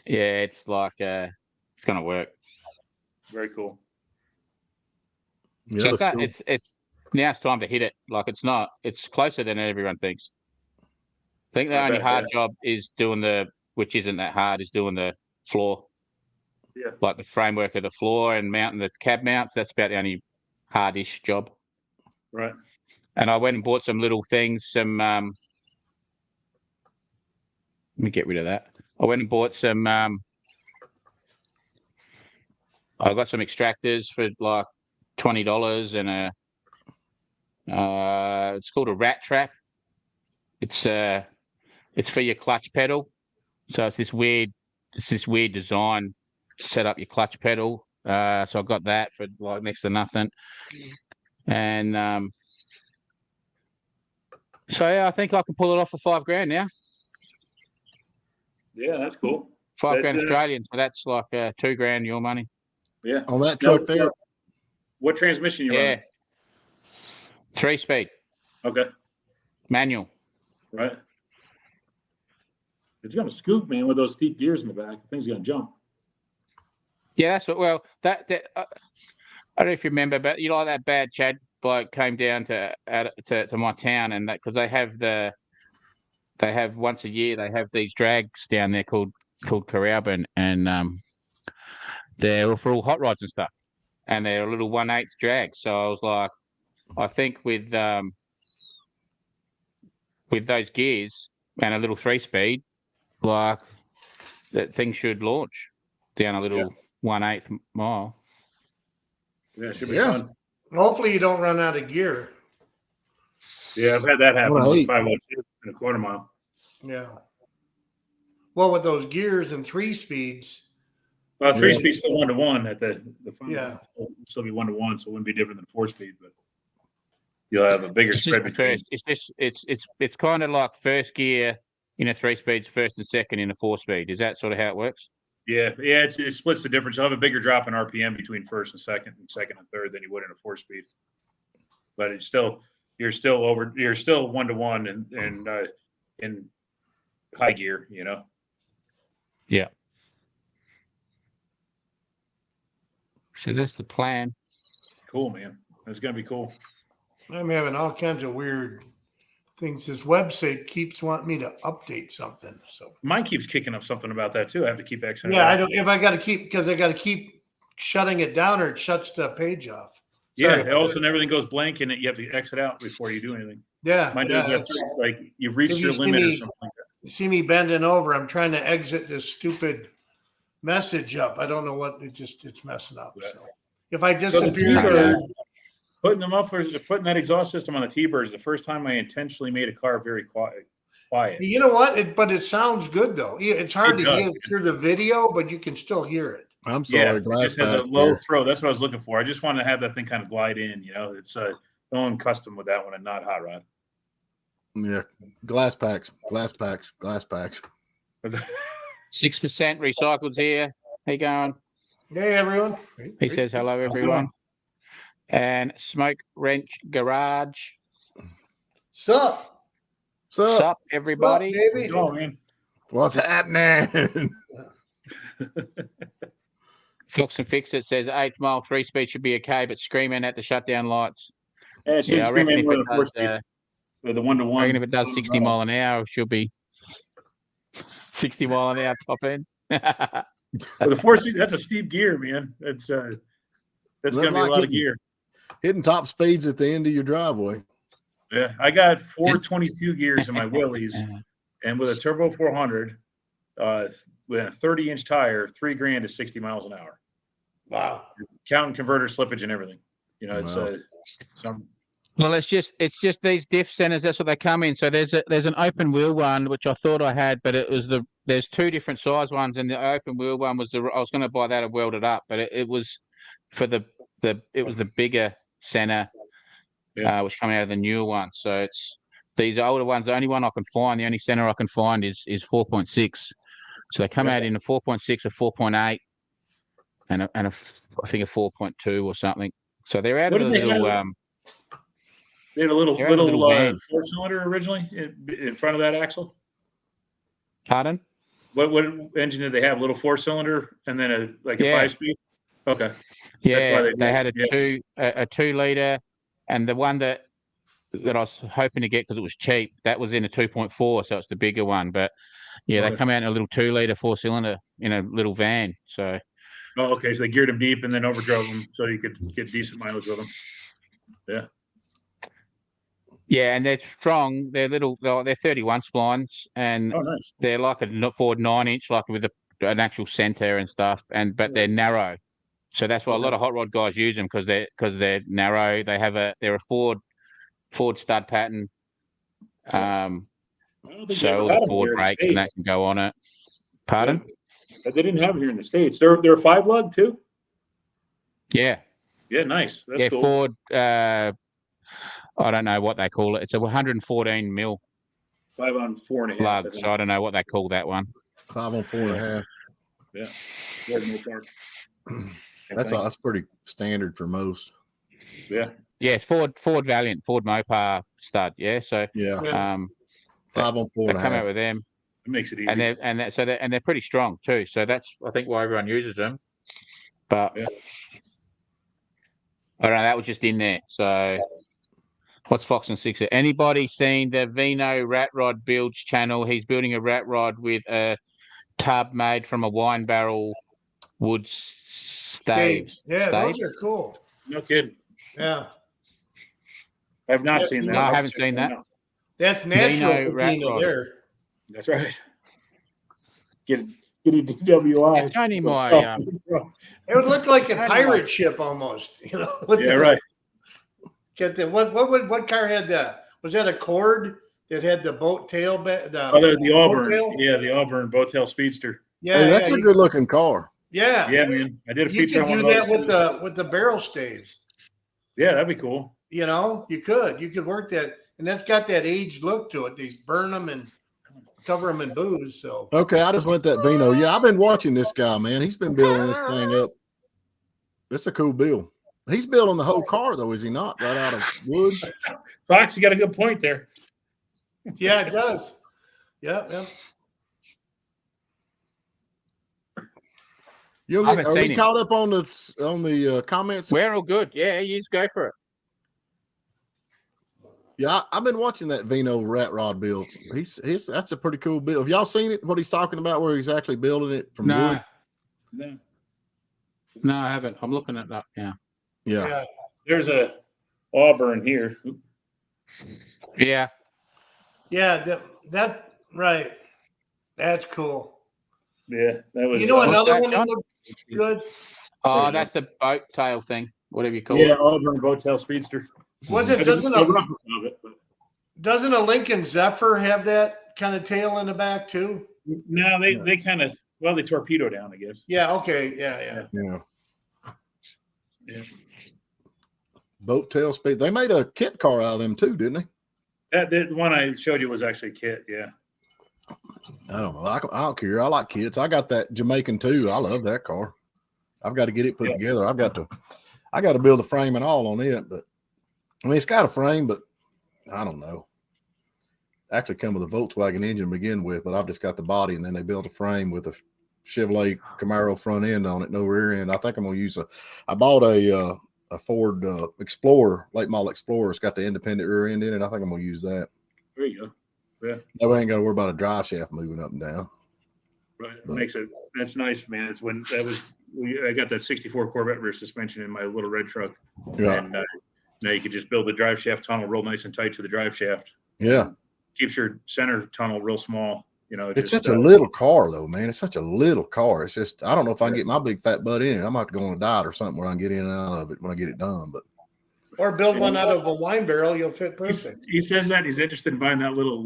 A: yeah, it's like it's gonna work.
C: Very cool.
D: Yeah,
A: So
D: looks cool.
A: it's now it's time to hit it. Like it's closer than everyone thinks. I think the
C: I
A: only
C: bet,
A: hard job is doing which isn't that hard, is doing the floor.
C: Yeah.
A: Like the framework of the floor and mounting the cab mounts. That's about the only hardish job.
C: Right.
A: And I went and bought some little things, let me get rid of that. I went and bought some I got some extractors for like $20 and it's called a rat trap. It's for your clutch pedal. So it's this weird design to set up your clutch pedal. So I got that for like next to nothing. And so yeah, I think I can pull it off for $5,000 now.
C: Yeah, that's cool.
A: $5,000 Australian. So that's like $2,000 your money.
C: Yeah.
D: On that truck there.
C: What transmission you running?
A: 3-speed
C: Okay.
A: manual.
C: Right. It's gonna scoop, man, with those steep gears in the back. The thing's gonna jump.
A: Yeah, that's what. Well, that I don't know if you remember, but you know that bad Chad bloke came down to my town, and that because they have once a year they have these drags down there called Carrabin, and they're for all hot rods and stuff, and they're a little 1/8 drag. So I was like, I think with those gears and a little 3-speed, like that thing should launch down a little 1/8 mile.
C: Yeah, it should be
D: Yeah.
C: fun.
B: Hopefully you don't run out of gear.
C: Yeah, I've had that happen
D: Well,
C: with
D: hey.
C: 502 in a quarter mile.
B: Yeah. Well, with those gears and 3-speeds,
C: Well,
D: Yeah.
C: 3-speed's still 1-to-1 at the final.
B: Yeah.
C: It'll still be 1-to-1, so it wouldn't be different than 4-speed, but you'll have a bigger
A: It's
C: spread
A: just the
C: between.
A: first. It's kind of like first gear in a 3-speed, first and second in a 4-speed. Is that sort of how it works?
C: Yeah, it splits the difference. You'll have a bigger drop in RPM between first and second and third than you would in a 4-speed. But it's still you're still 1-to-1 and in high gear, you know.
A: Yeah. So that's the plan.
C: Cool, man. It's gonna be cool.
B: I'm having all kinds of weird things. This website keeps wanting me to update something. So
C: Mine keeps kicking up something about that too. I have to keep exiting.
B: yeah, I don't. If I got to keep because I got to keep shutting it down or it shuts the page off.
C: Yeah, all of a sudden everything goes blank and you have to exit out before you do anything.
B: Yeah,
C: Mine
B: yeah,
C: does that too. Like you've reached
B: If
C: your
B: you see
C: limit or
B: me-
C: something like that.
B: You see me bending over. I'm trying to exit this stupid message up. I don't know what it's messing up. So if I
C: So the
B: disappear,
C: T-Bird, putting that exhaust system on the T-Bird is the first time I intentionally made a car very quiet.
B: you know what? But it sounds good though. It's hard
C: It
B: to
C: does.
B: hear through the video, but you can still hear it.
D: I'm
C: Yeah,
D: sorry,
C: it
D: glass
C: just has a
D: back
C: low
D: here.
C: throw. That's what I was looking for. I just wanted to have that thing kind of glide in. You know, it's going custom with that one and not hot rod.
D: Yeah, glass packs.
A: 6% recycled here. How you going?
B: Hey everyone.
A: He says hello, everyone. And Smoke Wrench Garage.
B: Sup?
A: Sup, everybody?
B: Sup, baby?
C: Oh man,
D: What's happening?
A: Fox and Fix It says 8th mile 3-speed should be okay, but screaming at the shutdown lights.
C: yeah, it should
A: Yeah, I
C: scream
A: reckon
C: in
A: if
C: with
A: it
C: a
A: does,
C: 4-speed with the
A: I
C: 1-to-1.
A: reckon if it does 60 mile an hour, it should be 60 mile an hour top end.
C: With a 4-speed, that's a steep gear, man. That's gonna be a lot of gear.
D: Hitting top speeds at the end of your driveway.
C: Yeah, I got 422 gears in my wheelies, and with a turbo 400, with a 30-inch tire, $3,000 is 60 miles an hour.
B: Wow.
C: Counting converter slippage and everything. You know, it's
D: Wow.
A: Well, it's just these diff centers. That's what they come in. So there's an open wheel one which I thought I had, but it was there's two different size ones, and the open wheel one was I was going to buy that and weld it up, but it was for the bigger center, which coming out of the newer one. So it's these older ones. The only one I can find, the only center I can find is 4.6. So they come out in a 4.6, a 4.8, and I think a 4.2 or something. So they're out of the little.
C: They had a little
A: van.
C: 4-cylinder originally in front of that axle.
A: Pardon?
C: What engine did they have? A little 4-cylinder and then a 5-speed. Okay.
A: Yeah, they had a 2-liter, and the one that I was hoping to get because it was cheap, that was in a 2.4, so it's the bigger one. But yeah, they come out in a little 2-liter 4-cylinder in a little van. So.
C: Oh, okay. So they geared them deep and then overdrove them so you could get decent mileage with them. Yeah.
A: Yeah, and they're strong. They're little. They're 31 splines, and
C: nice.
A: They're like a Ford 9-inch, like with an actual center and stuff. But they're narrow, so that's why a lot of hot rod guys use them because they're narrow. They're a Ford stud pattern. So all the Ford brakes and that can go on it. Pardon?
C: But they didn't have it here in the States. They're a 5-lug too.
A: Yeah.
C: Yeah, nice. That's cool.
A: Ford. I don't know what they call it. It's a 114 mil
C: 5 on 4.5
A: plug. So I don't know what they call that one.
D: 5 on 4.5.
C: Yeah.
D: That's pretty standard for most.
C: Yeah.
A: Yeah, it's Ford Valiant, Ford Mopar stud. Yeah. So
D: 5 on 4.5.
A: They come out with them.
C: It makes it easy.
A: And they're pretty strong too. So that's I think why everyone uses them. But I don't know. That was just in there. So. What's Fox and Sixer? Anybody seen the Vino Rat Rod Builds channel? He's building a rat rod with a tub made from a wine barrel wood stave.
B: Yeah, those are cool.
C: No kidding.
B: Yeah.
C: I have not seen that.
A: No, I haven't seen that.
B: That's natural patina there.
C: That's right. Get a DWI.
A: It's only my.
B: It would look like a pirate ship almost. Right. What car had that? Was that a Cord that had the boat tail?
C: The Auburn. Yeah, the Auburn boat tail speedster.
B: Yeah,
D: hey, that's a good looking car.
B: Yeah,
C: man. I did a feature on
B: one of those. You could do that with the barrel stave.
C: Yeah, that'd be cool.
B: You could work that, and that's got that aged look to it. They burn them and cover them in booze. So
D: okay, I just went that Vino. Yeah, I've been watching this guy, man. He's been building this thing up. It's a cool build. He's building the whole car, though, is he not? Right out of wood.
C: Fox, you got a good point there.
B: Yeah, it does. Yeah.
D: Are we caught up on the comments?
A: We're all good. Yeah, you just go for it.
D: Yeah, I've been watching that Vino rat rod build. That's a pretty cool build. Have y'all seen it? What he's talking about, where he's actually building it from wood?
A: No, I haven't. I'm looking at that now.
D: Yeah.
C: There's a Auburn here.
A: Yeah.
B: Yeah, that right. That's cool.
C: Yeah, that was.
B: Another one that looked good.
A: Oh, that's the boat tail thing, whatever you call it.
C: Yeah, Auburn boat tail speedster.
B: Doesn't a Lincoln Zephyr have that kind of tail in the back too?
C: No, they kind of they torpedo down, I guess.
B: Yeah. Okay. Yeah.
D: Boat tail speed. They made a kit car out of them too, didn't they?
C: The one I showed you was actually a kit. Yeah.
D: I don't know. I don't care. I like kits. I got that Jamaican too. I love that car. I've got to get it put together. I got to build a frame and all on it. But I mean, it's got a frame, but I don't know. Actually, come with a Volkswagen engine to begin with, but I've just got the body, and then they built a frame with a Chevrolet Camaro front end on it, no rear end. I think I'm gonna use I bought a Ford Explorer, late model Explorer. It's got the independent rear end in it. I think I'm gonna use that.
C: There you go. Yeah.
D: That way I ain't got to worry about a drive shaft moving up and down.
C: Right. That's nice, man. It's when I got that 64 Corvette rear suspension in my little red truck.
D: Yeah.
C: And now you can just build the drive shaft tunnel real nice and tight to the drive shaft.
D: Yeah.
C: Keeps your center tunnel real small.
D: It's such a little car though, man. It's such a little car. It's just, I don't know if I can get my big fat butt in it. I might have to go on a diet or something where I can get in and out of it when I get it done. But
B: Or build one out of a wine barrel. You'll fit perfect.
C: He says that he's interested in buying that little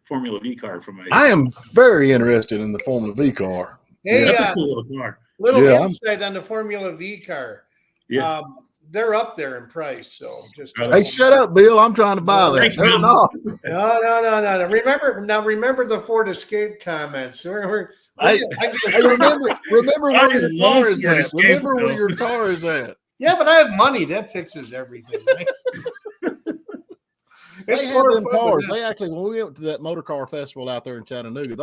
C: Formula V car from me.
D: I am very interested in the Formula V car.
B: Hey,
C: That's a cool little car.
B: little
D: Yeah,
B: insight on the Formula V car.
C: Yeah.
B: They're up there in price. So just
D: Hey, shut up, Bill. I'm trying to buy that.
C: Thanks,
D: They're
C: Bill.
D: not.
B: No. Remember the Ford Escape comments.
D: Hey, remember where your
C: love
D: car is
C: your
D: at.
C: Escape,
D: Remember where
C: Bill.
D: your car is at.
B: Yeah, but I have money. That fixes everything. Right?
D: They
B: It's
D: had
B: more
D: them
B: fun
D: cars.
B: than
D: They actually, when we went to that motor car festival out there in Chattanooga,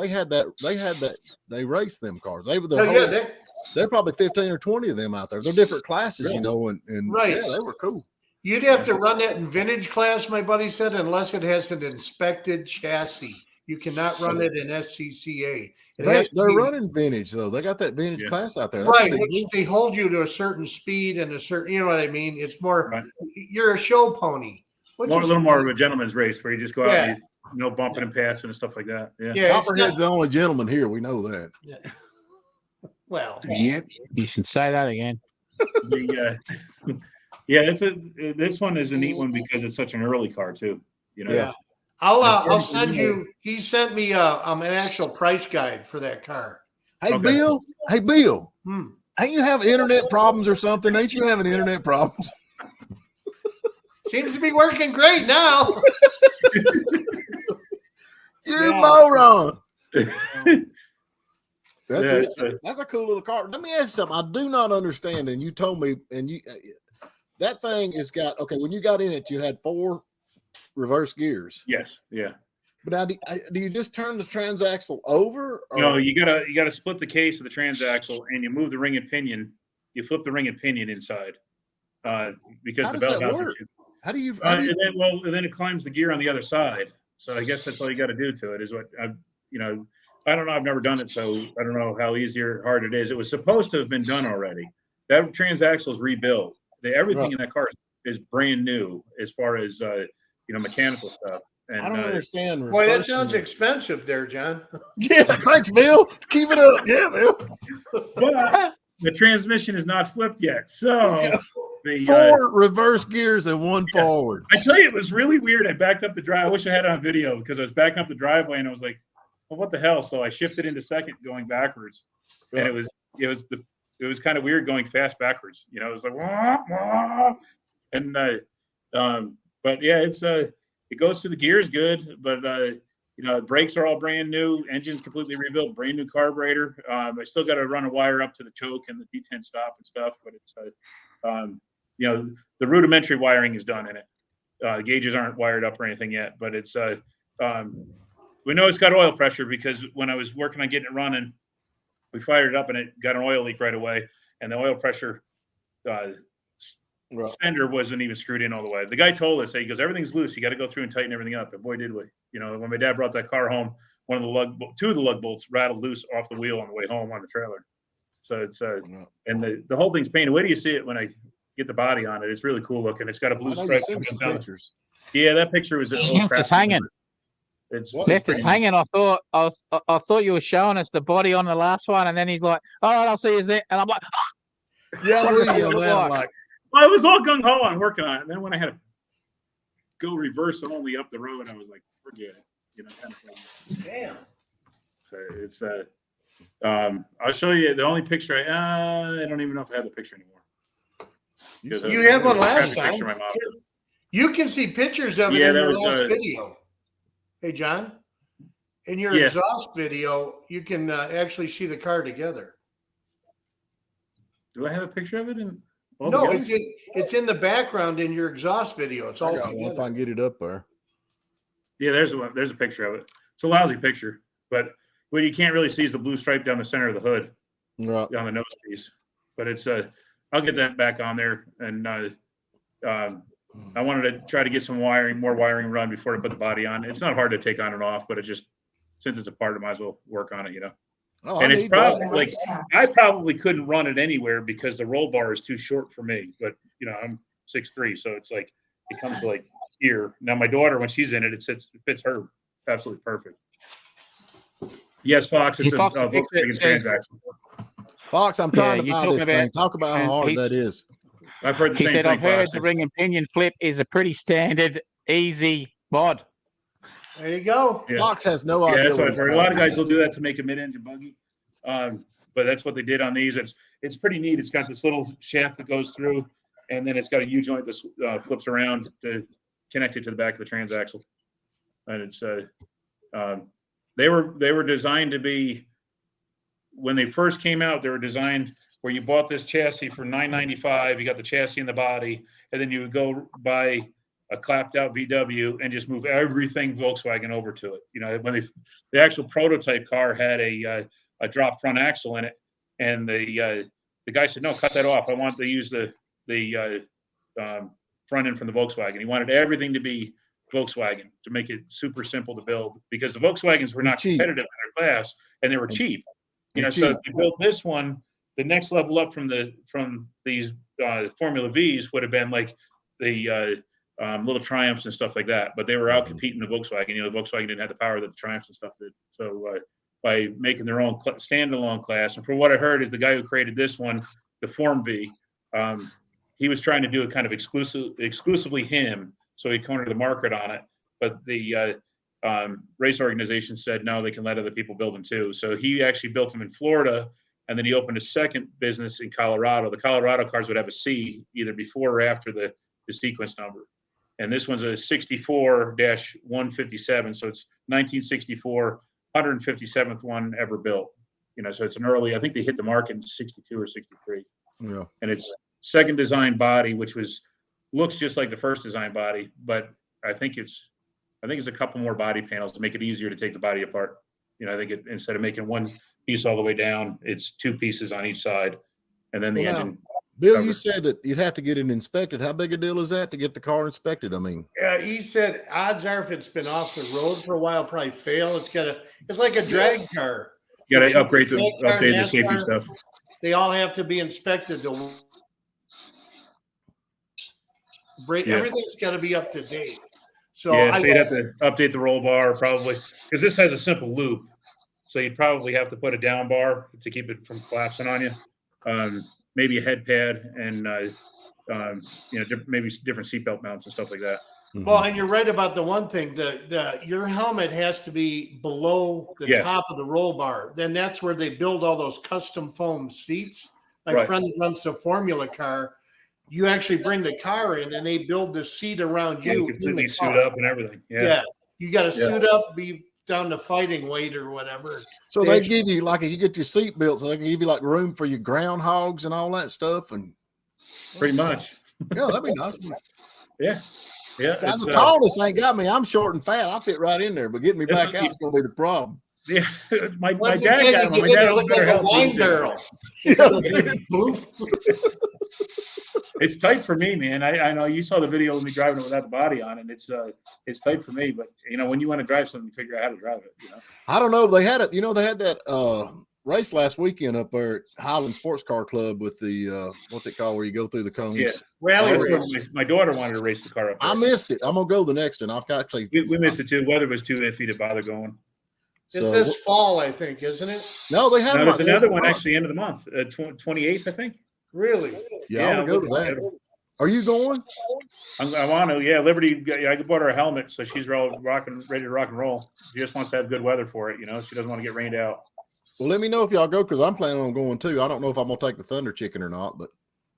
D: they raced them cars. They were
B: that.
D: they're probably 15 or 20 of them out there. They're different classes, you know, and
B: Right.
D: yeah, they were cool.
B: You'd have to run that in vintage class, my buddy said, unless it has an inspected chassis. You cannot run it in SCCA.
D: They're running vintage though. They got that vintage class out there. That's
B: Right,
D: a big
B: which
D: deal.
B: they hold you to a certain speed and a certain, you know what I mean? It's more,
C: Right.
B: you're a show pony. Which
C: A
B: is
C: little more
B: fun.
C: of a gentleman's race where you just go out
B: Yeah.
C: and no bumping and passing and stuff like that. Yeah.
B: Yeah, it's
D: Copperhead's
B: not-
D: the only gentleman here. We know that.
B: well,
A: Yep. You should say that again.
C: This one is a neat one because it's such an early car too. You know.
D: Yeah.
B: I'll send you. He sent me an actual price guide for that car.
D: Hey,
C: Okay.
D: Bill. Hey, Bill.
B: Hmm.
D: Ain't you have internet problems or something? Ain't you having internet problems?
B: Seems to be working great now.
D: You're
B: Yeah.
D: a moron. That's
C: Yeah,
D: it.
C: it's a-
D: That's a cool little car. Let me ask you something. I do not understand, and you told me, and you that thing has got when you got in it, you had 4 reverse gears.
C: Yes. Yeah.
D: But now, do you just turn the transaxle over? Or?
C: No, you gotta split the case of the transaxle and you move the ring and pinion. You flip the ring and pinion inside because
D: How
C: the
D: does
C: belt
D: that
C: mounts.
D: work? How do you?
C: And then it climbs the gear on the other side. So I guess that's all you got to do to it is what I don't know. I've never done it, so I don't know how easy or hard it is. It was supposed to have been done already. That transaxle is rebuilt. Everything in that car is brand new as far as mechanical stuff. And
D: I don't understand.
B: Boy, that
D: reversing
B: sounds
D: it.
B: expensive there, John.
D: Yeah, thanks, Bill. Keep it up. Yeah, Bill.
C: But the transmission is not flipped yet, so the
D: 4 reverse gears and 1 forward.
C: I tell you, it was really weird. I backed up the drive. I wish I had it on video because I was backing up the driveway and I was like, well, what the hell? So I shifted into second going backwards. And it was kind of weird going fast backwards. It was like, wah, wah. And but yeah, it goes through the gears good, but brakes are all brand new, engine's completely rebuilt, brand new carburetor. I still got to run a wire up to the choke and the D10 stop and stuff, but it's the rudimentary wiring is done in it. Gauges aren't wired up or anything yet, but it's we know it's got oil pressure because when I was working on getting it running, we fired it up and it got an oil leak right away, and the oil pressure fender wasn't even screwed in all the way. The guy told us, he goes, everything's loose. You got to go through and tighten everything up. And boy, did we. When my dad brought that car home, two of the lug bolts rattled loose off the wheel on the way home on the trailer. So it's and the whole thing's painted. Wait till you see it when I get the body on it. It's really cool looking. It's got a blue
D: I know you
C: stripe.
D: sent me some
C: down.
D: pictures.
C: Yeah, that picture was
A: Left us hanging. Left us hanging. I thought you were showing us the body on the last one, and then he's like, "All right, I'll see you there," and I'm like,
D: Yeah,
A: What
D: we
A: does it
D: on
A: look
D: that. I'm
A: like?
D: like,
C: well, I was all gung ho on working on it. And then when I had to go reverse and only up the road, I was like, forget it. Kind of thing.
B: Damn.
C: So it's I'll show you the only picture. I don't even know if I have the picture anymore.
B: You had one last
C: I grabbed a picture
B: time.
C: of my mom.
B: You can see pictures of it
C: Yeah,
B: in
C: that
B: your
C: was,
B: last video. Hey, John, in your
C: Yeah.
B: exhaust video, you can actually see the car together.
C: Do I have a picture of it?
B: No, it's in the background in your exhaust video. It's
D: I
B: all
D: got one if I
B: together.
D: can get it up there.
C: Yeah, there's a picture of it. It's a lousy picture, but what you can't really see is the blue stripe down the center of the hood,
D: Right.
C: down the nose piece. But it's I'll get that back on there, and I wanted to try to get some more wiring run before I put the body on. It's not hard to take on and off, but it just since it's a part, I might as well work on it,
D: Oh,
C: And
D: I
C: it's
D: need
C: probably
D: that.
C: I probably couldn't run it anywhere because the roll bar is too short for me. But I'm 6'3", so it's like it comes like here. Now my daughter, when she's in it, it fits her absolutely perfect. Yes, Fox, it's a
A: Fox,
C: Volkswagen
A: it says-
C: transaction.
D: Fox, I'm trying to
A: you're
D: buy
A: talking
D: this thing.
A: about-
D: Talk about how
A: and
D: hard
A: he's-
D: that is.
C: I've heard the
A: He
C: same
A: said,
C: thing.
A: I've heard the
C: Classic.
A: ring and pinion flip is a pretty standard, easy mod.
B: There you go.
C: Yeah.
D: Fox has no idea.
C: Yeah, that's what I've
D: he's
C: heard. A lot of
D: talking
C: guys will do that to make a mid-engine buggy, but that's what they did on these. It's pretty neat. It's got this little shaft that goes through, and then it's got a U-joint that flips around to connect it to the back of the transaxle. And it's they were designed to be, when they first came out, they were designed where you bought this chassis for $995. You got the chassis and the body, and then you would go buy a clapped out VW and just move everything Volkswagen over to it. You know, when the actual prototype car had a drop front axle in it, and the guy said, no, cut that off. I want to use the front end from the Volkswagen. He wanted everything to be Volkswagen to make it super simple to build, because the Volkswagens were not competitive in their class, and they were cheap. You know, so if you built this one, the next level up from these Formula Vs would have been like the little Triumphs and stuff like that, but they were out competing the Volkswagen. You know, the Volkswagen didn't have the power that the Triumphs and stuff did. So by making their own standalone class, and from what I heard is the guy who created this one, the Form V, he was trying to do it kind of exclusively him, so he cornered the market on it. But the race organization said no, they can let other people build them too. So he actually built them in Florida, and then he opened a second business in Colorado. The Colorado cars would have a C either before or after the sequence number. And this one's a 64-157. So it's 1964, 157th one ever built. You know, so it's an early, I think they hit the market in 62 or 63.
D: Yeah.
C: And it's second design body, which looks just like the first design body, but I think it's a couple more body panels to make it easier to take the body apart. You know, I think instead of making one piece all the way down, it's two pieces on each side, and then the engine.
D: Bill, you said that you'd have to get it inspected. How big a deal is that to get the car inspected? I mean,
B: He said odds are if it's been off the road for a while, probably fail. It's like a drag car.
C: You got to update the safety stuff.
B: They all have to be inspected. To break, everything's got to be up to date. So
C: yeah, so you'd have to update the roll bar probably, because this has a simple loop. So you'd probably have to put a down bar to keep it from collapsing on you. Maybe a head pad and you know, maybe different seatbelt mounts and stuff like that.
B: Well, and you're right about the one thing. Your helmet has to be below the top of the roll bar. Then that's where they build all those custom foam seats. My friend runs the Formula car. You actually bring the car in, and they build the seat around you.
C: Completely suit up and everything. Yeah.
B: You got to suit up, be down to fighting weight or whatever.
D: So they give you, like, if you get your seat built, so they can give you like room for your groundhogs and all that stuff, and
C: pretty much.
D: Yeah, that'd be nice.
C: Yeah.
D: The tallness ain't got me. I'm short and fat. I'll fit right in there, but getting me back out is going to be the problem.
C: Yeah, my dad got one. My dad
B: look like a wine barrel.
C: It's tight for me, man. I know you saw the video of me driving it without the body on, and it's tight for me. But you know, when you want to drive something, you figure out how to drive it. You know,
D: I don't know. They had it. You know, they had that race last weekend up there at Highland Sports Car Club with the what's it called, where you go through the cones.
C: Yeah,
B: rally race.
C: My daughter wanted to race the car up there.
D: I missed it. I'm gonna go the next one. I've got actually.
C: We missed it too. Weather was too iffy to bother going.
B: It's this fall, I think, isn't it?
D: No, they have.
C: No, there's another one actually end of the month, 28th, I think.
B: Really?
D: Yeah, I'm gonna go to that. Are you going?
C: I want to. Yeah, Liberty. I bought her a helmet, so she's ready to rock and roll. She just wants to have good weather for it. You know, she doesn't want to get rained out.
D: Well, let me know if y'all go, because I'm planning on going too. I don't know if I'm gonna take the Thunder Chicken or not, but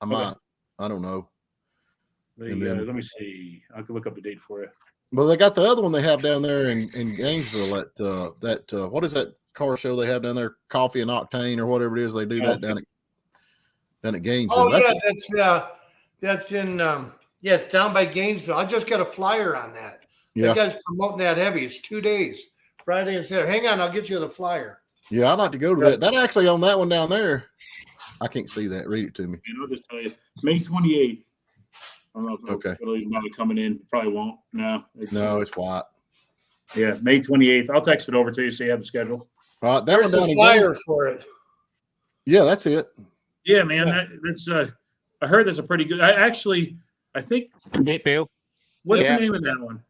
D: I might. I don't know.
C: Let me see. I can look up the date for you.
D: Well, they got the other one they have down there in Gainesville at that what is that car show they have down there? Coffee and Octane or whatever it is. They do that down at Gainesville.
B: Oh, that's in it's down by Gainesville. I just got a flyer on that.
D: Yeah.
B: That guy's promoting that heavy. It's 2 days, Friday and Saturday. Hang on, I'll get you the flyer.
D: Yeah, I'd like to go to that. That actually on that one down there. I can't see that. Read it to me.
C: And I'll just tell you, May 28th. I don't know if it'll even bother coming in. Probably won't. No.
D: It's white.
C: Yeah, May 28th. I'll text it over to you so you have the schedule.
D: All right, that
B: There's a flyer for it.
D: Yeah, that's it.
C: Yeah, man. That's I heard there's a pretty good. I think.
A: Bill.
C: What's the name of that one?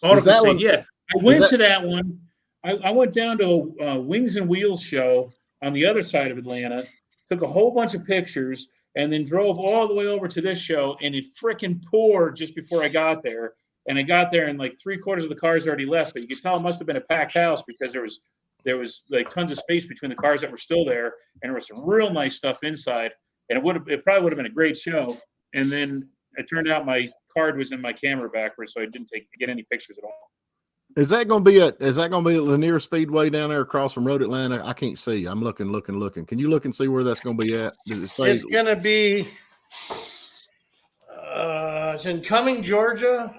D: That one?
C: Yeah, I went to that one. I went down to a Wings and Wheels show on the other side of Atlanta. Took a whole bunch of pictures, and then drove all the way over to this show, and it freaking poured just before I got there. And I got there, and like 3/4 of the cars already left, but you could tell it must have been a packed house because there was like tons of space between the cars that were still there, and there was some real nice stuff inside. And it probably would have been a great show. And then it turned out my card was in my camera backwards, so I didn't get any pictures at all.
D: Is that going to be at Lanier Speedway down there across from Road Atlanta? I can't see. I'm looking. Can you look and see where that's going to be at? Does it say?
B: It's going to be. It's in Cumming, Georgia.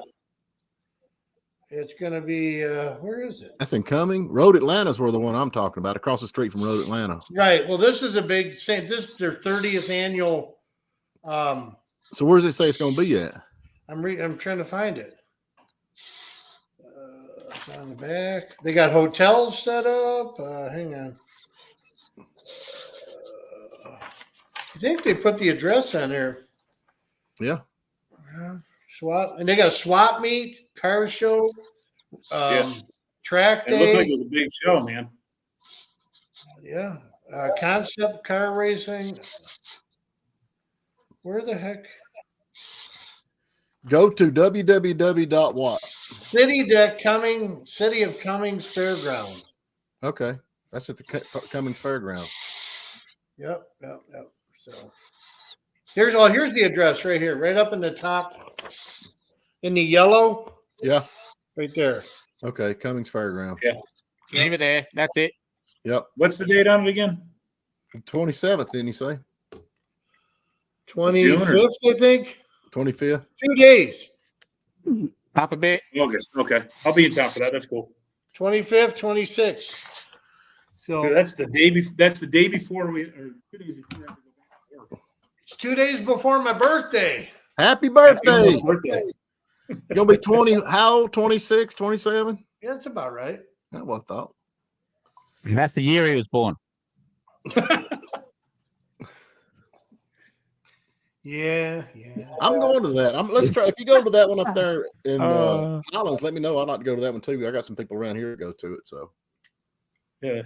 B: It's going to be. Where is it?
D: That's in Cumming. Road Atlanta's where the one I'm talking about, across the street from Road Atlanta.
B: Right. Well, this is a big. This is their 30th annual.
D: So where does it say it's going to be at?
B: I'm trying to find it. It's on the back. They got hotels set up. Hang on. I think they put the address on there.
D: Yeah.
B: Swap, and they got a swap meet, car show, track
C: It
B: day.
C: looked like it was a big show, man.
B: Yeah. Concept car racing. Where the heck?
D: Go to www.what?
B: City of Cummings Fairgrounds.
D: Okay. That's at the Cummings Fairground.
B: Yep. So here's the address right here, right up in the top, in the yellow.
D: Yeah.
B: Right there.
D: Okay. Cummings Fairground.
C: Yeah.
A: Leave it there. That's it.
D: Yep.
C: What's the date on it again?
D: 27th, didn't you say?
B: 25th, I think.
D: 25th.
B: 2 days.
A: Up a bit.
C: August. Okay. I'll be in town for that. That's cool.
B: 25th, 26th. So
C: That's the day before. That's the day before we, or 2 days before I have to go back to work.
B: it's 2 days before my birthday.
D: Happy birthday.
C: Happy birthday.
D: You're going to be 20, how old? 26, 27?
B: Yeah, that's about right.
D: That's what I thought.
A: That's the year he was born.
B: Yeah.
D: I'm going to that. Let's try. If you go to that one up there in Islands, let me know. I'd like to go to that one too. I got some people around here to go to it. So
C: Yeah.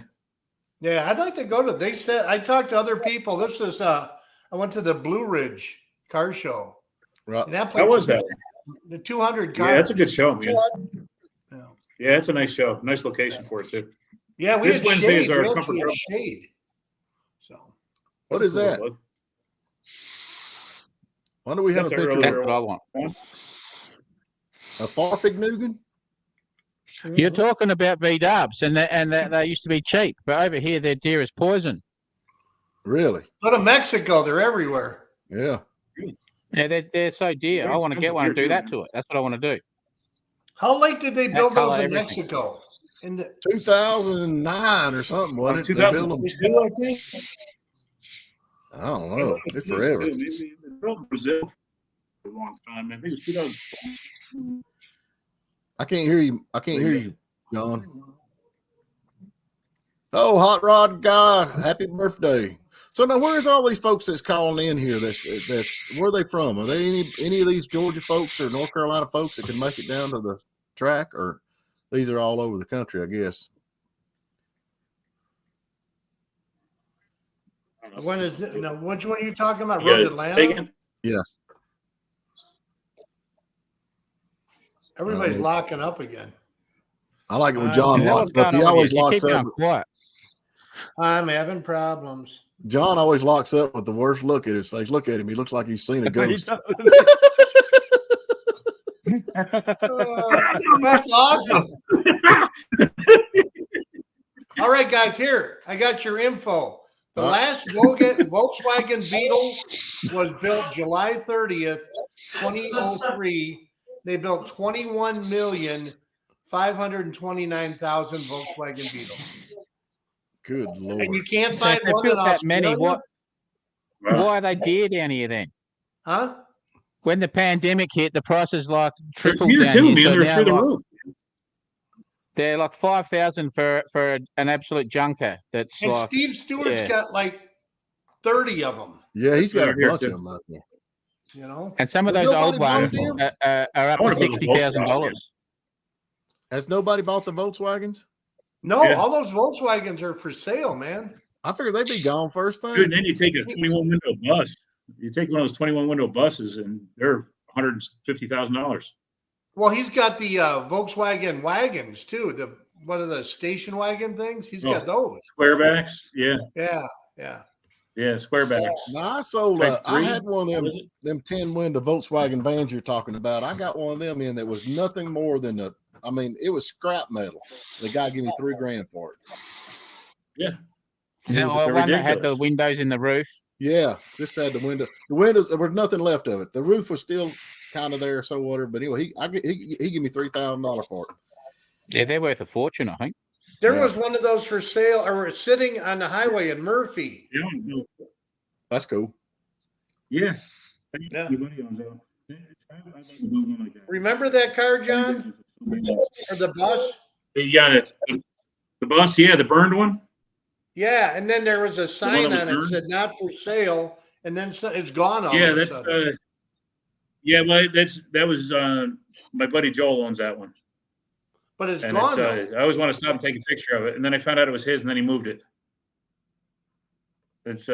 B: Yeah, I'd like to go to. They said I talked to other people. This is I went to the Blue Ridge car show.
D: right.
B: And that place
C: How was that?
B: The 200 cars.
C: Yeah, that's a good show, man.
B: Yeah.
C: Yeah, it's a nice show. Nice location for it too.
B: Yeah, we
C: This
B: had
C: Wednesday
B: shade.
C: is our
B: We
C: comfort
B: actually had
C: room.
B: shade. So
D: What is that? Why do we have
C: That's
D: a
C: our
D: picture
A: That's
C: earlier-
D: of
A: what I want.
D: a Farfig Nugan?
A: You're talking about V-dubs, and they used to be cheap, but over here they're dear as poison.
D: Really?
B: go to Mexico. They're everywhere.
D: Yeah.
A: Yeah, they're so dear. I want to get one and do that to it. That's what I want to do.
B: How late did they build
A: color,
B: those in
A: everything.
B: Mexico? In the,
D: 2009 or something, wasn't it? They built them.
C: 2002, I think.
D: I don't know. It's forever.
C: Maybe they built in Brazil for a long time. I think it was 2000.
D: I can't hear you. I can't hear you, John. Oh, Hot Rod guy, happy birthday. So now where's all these folks that's calling in here? That's where are they from? Are they any of these Georgia folks or North Carolina folks that can make it down to the track, or these are all over the country, I guess?
B: when is it? Now, which one are you talking about?
C: You
B: Road
C: got
B: Atlanta?
C: Bacon?
B: Everybody's locking up again.
D: I like it when John
A: Is that
D: locks
A: what's
D: up.
A: going
D: He
A: on
D: always
A: with you? You
D: locks
A: keep
D: up.
A: going quiet.
B: I'm having problems.
D: John always locks up with the worst look at his face. Look at him. He looks like he's seen a ghost.
B: That's awesome. All right, guys, here. I got your info. The last Volkswagen Beetle was built July 30th, 2003. They built 21,529,000 Volkswagen Beetles.
D: Good Lord.
B: And you can't
A: So
B: find
A: if they
B: one in
A: built that many,
B: Australia?
A: why are they dear down here then?
B: Huh?
A: When the pandemic hit, the prices like
C: They're
A: tripled
C: here
A: down
C: too,
A: here.
C: man.
A: So
C: They're
A: now
C: through the
A: like,
C: roof.
A: they're like 5,000 for an absolute junker. That's
B: And
A: like
B: Steve Stewart's
A: yeah.
B: got like 30 of them,
D: Yeah, he's got a
C: Here,
D: bunch
C: too.
D: of them out there.
B: you know?
A: and some of
D: Has
A: those
D: nobody
A: old
D: bought
A: ones
D: them?
A: are up
C: I wanna
A: to
C: go to the Volkswagen.
A: $60,000.
D: Has nobody bought the Volkswagens?
B: No,
C: Yeah.
B: all those Volkswagens are for sale, man.
D: I figured they'd be gone first thing.
C: Dude, and then you take a 21 window bus. You take one of those 21 window buses, and they're $150,000.
B: Well, he's got the Volkswagen wagons too. What are the station wagon things? He's got those.
C: Squarebacks, yeah, squarebacks.
D: No, I sold.
C: Type
D: I
C: 3?
D: had one of
C: Was it?
D: them 10-window Volkswagen vans you're talking about. I got one of them in that was nothing more than it was scrap metal. The guy gave me $3,000 for it.
C: Yeah.
A: Is that
C: It was
A: the one that had the
C: ridiculous.
A: windows in the roof?
D: Yeah, this had the window. The windows, there was nothing left of it. The roof was still kind of there, so whatever. But anyway, he gave me $3,000 for it.
A: Yeah, they're worth a fortune, I think.
B: There was one of those for sale or sitting on the highway in Murphy.
C: Yeah.
D: That's cool.
C: Yeah.
B: Yeah.
C: Everybody owns that. I'd like to build one like that.
B: Remember that car, John? Or the bus?
C: Yeah, the bus, the burned one.
B: Yeah, and then there was a sign
C: that was
B: on it that
C: burned?
B: said not for sale, and then it's gone all
C: Yeah,
B: of a
C: that's
B: sudden.
C: well, that was my buddy Joel owns that one.
B: But it's
C: And
B: gone.
C: I always want to stop and take a picture of it, and then I found out it was his, and then he moved it. It's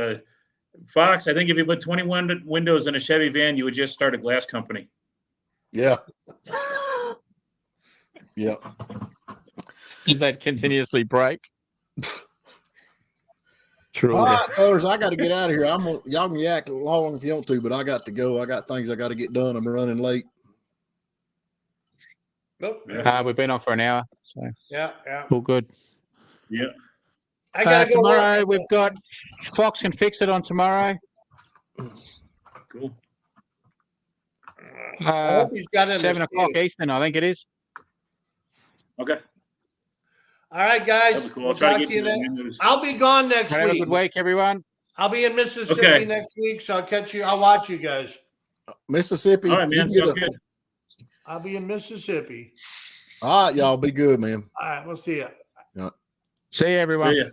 C: Fox. I think if you put 21 windows in a Chevy van, you would just start a glass company.
D: Yeah. Yeah.
A: Does that continuously break? True.
D: All right, fellas, I got to get out of here. Y'all can yak long if you want to, but I got to go. I got things I got to get done. I'm running late.
B: Nope.
A: We've been on for an hour, so
B: Yeah.
A: all good.
C: Yeah.
B: I gotta go
A: tomorrow
B: work.
A: we've got Fox Can Fix It on tomorrow.
C: Cool.
B: I hope he's got it.
A: 7 o'clock Eastern, I think it is.
C: Okay.
B: All right, guys.
C: That'd be cool.
B: We'll
C: I'll try
B: talk
C: to
B: to
C: get
B: you
C: the
B: next.
C: windows.
B: I'll be gone next
A: Have a
B: week.
A: good week, everyone.
B: I'll be in Mississippi
C: Okay.
B: next week, so I'll catch you. I'll watch you guys.
D: Mississippi.
C: All right,
D: you
C: man.
D: get
C: Sounds
D: a-
C: good.
B: I'll be in Mississippi.
D: All right, y'all be good, man.
B: All right, we'll see you.
A: See you, everyone.
C: See ya.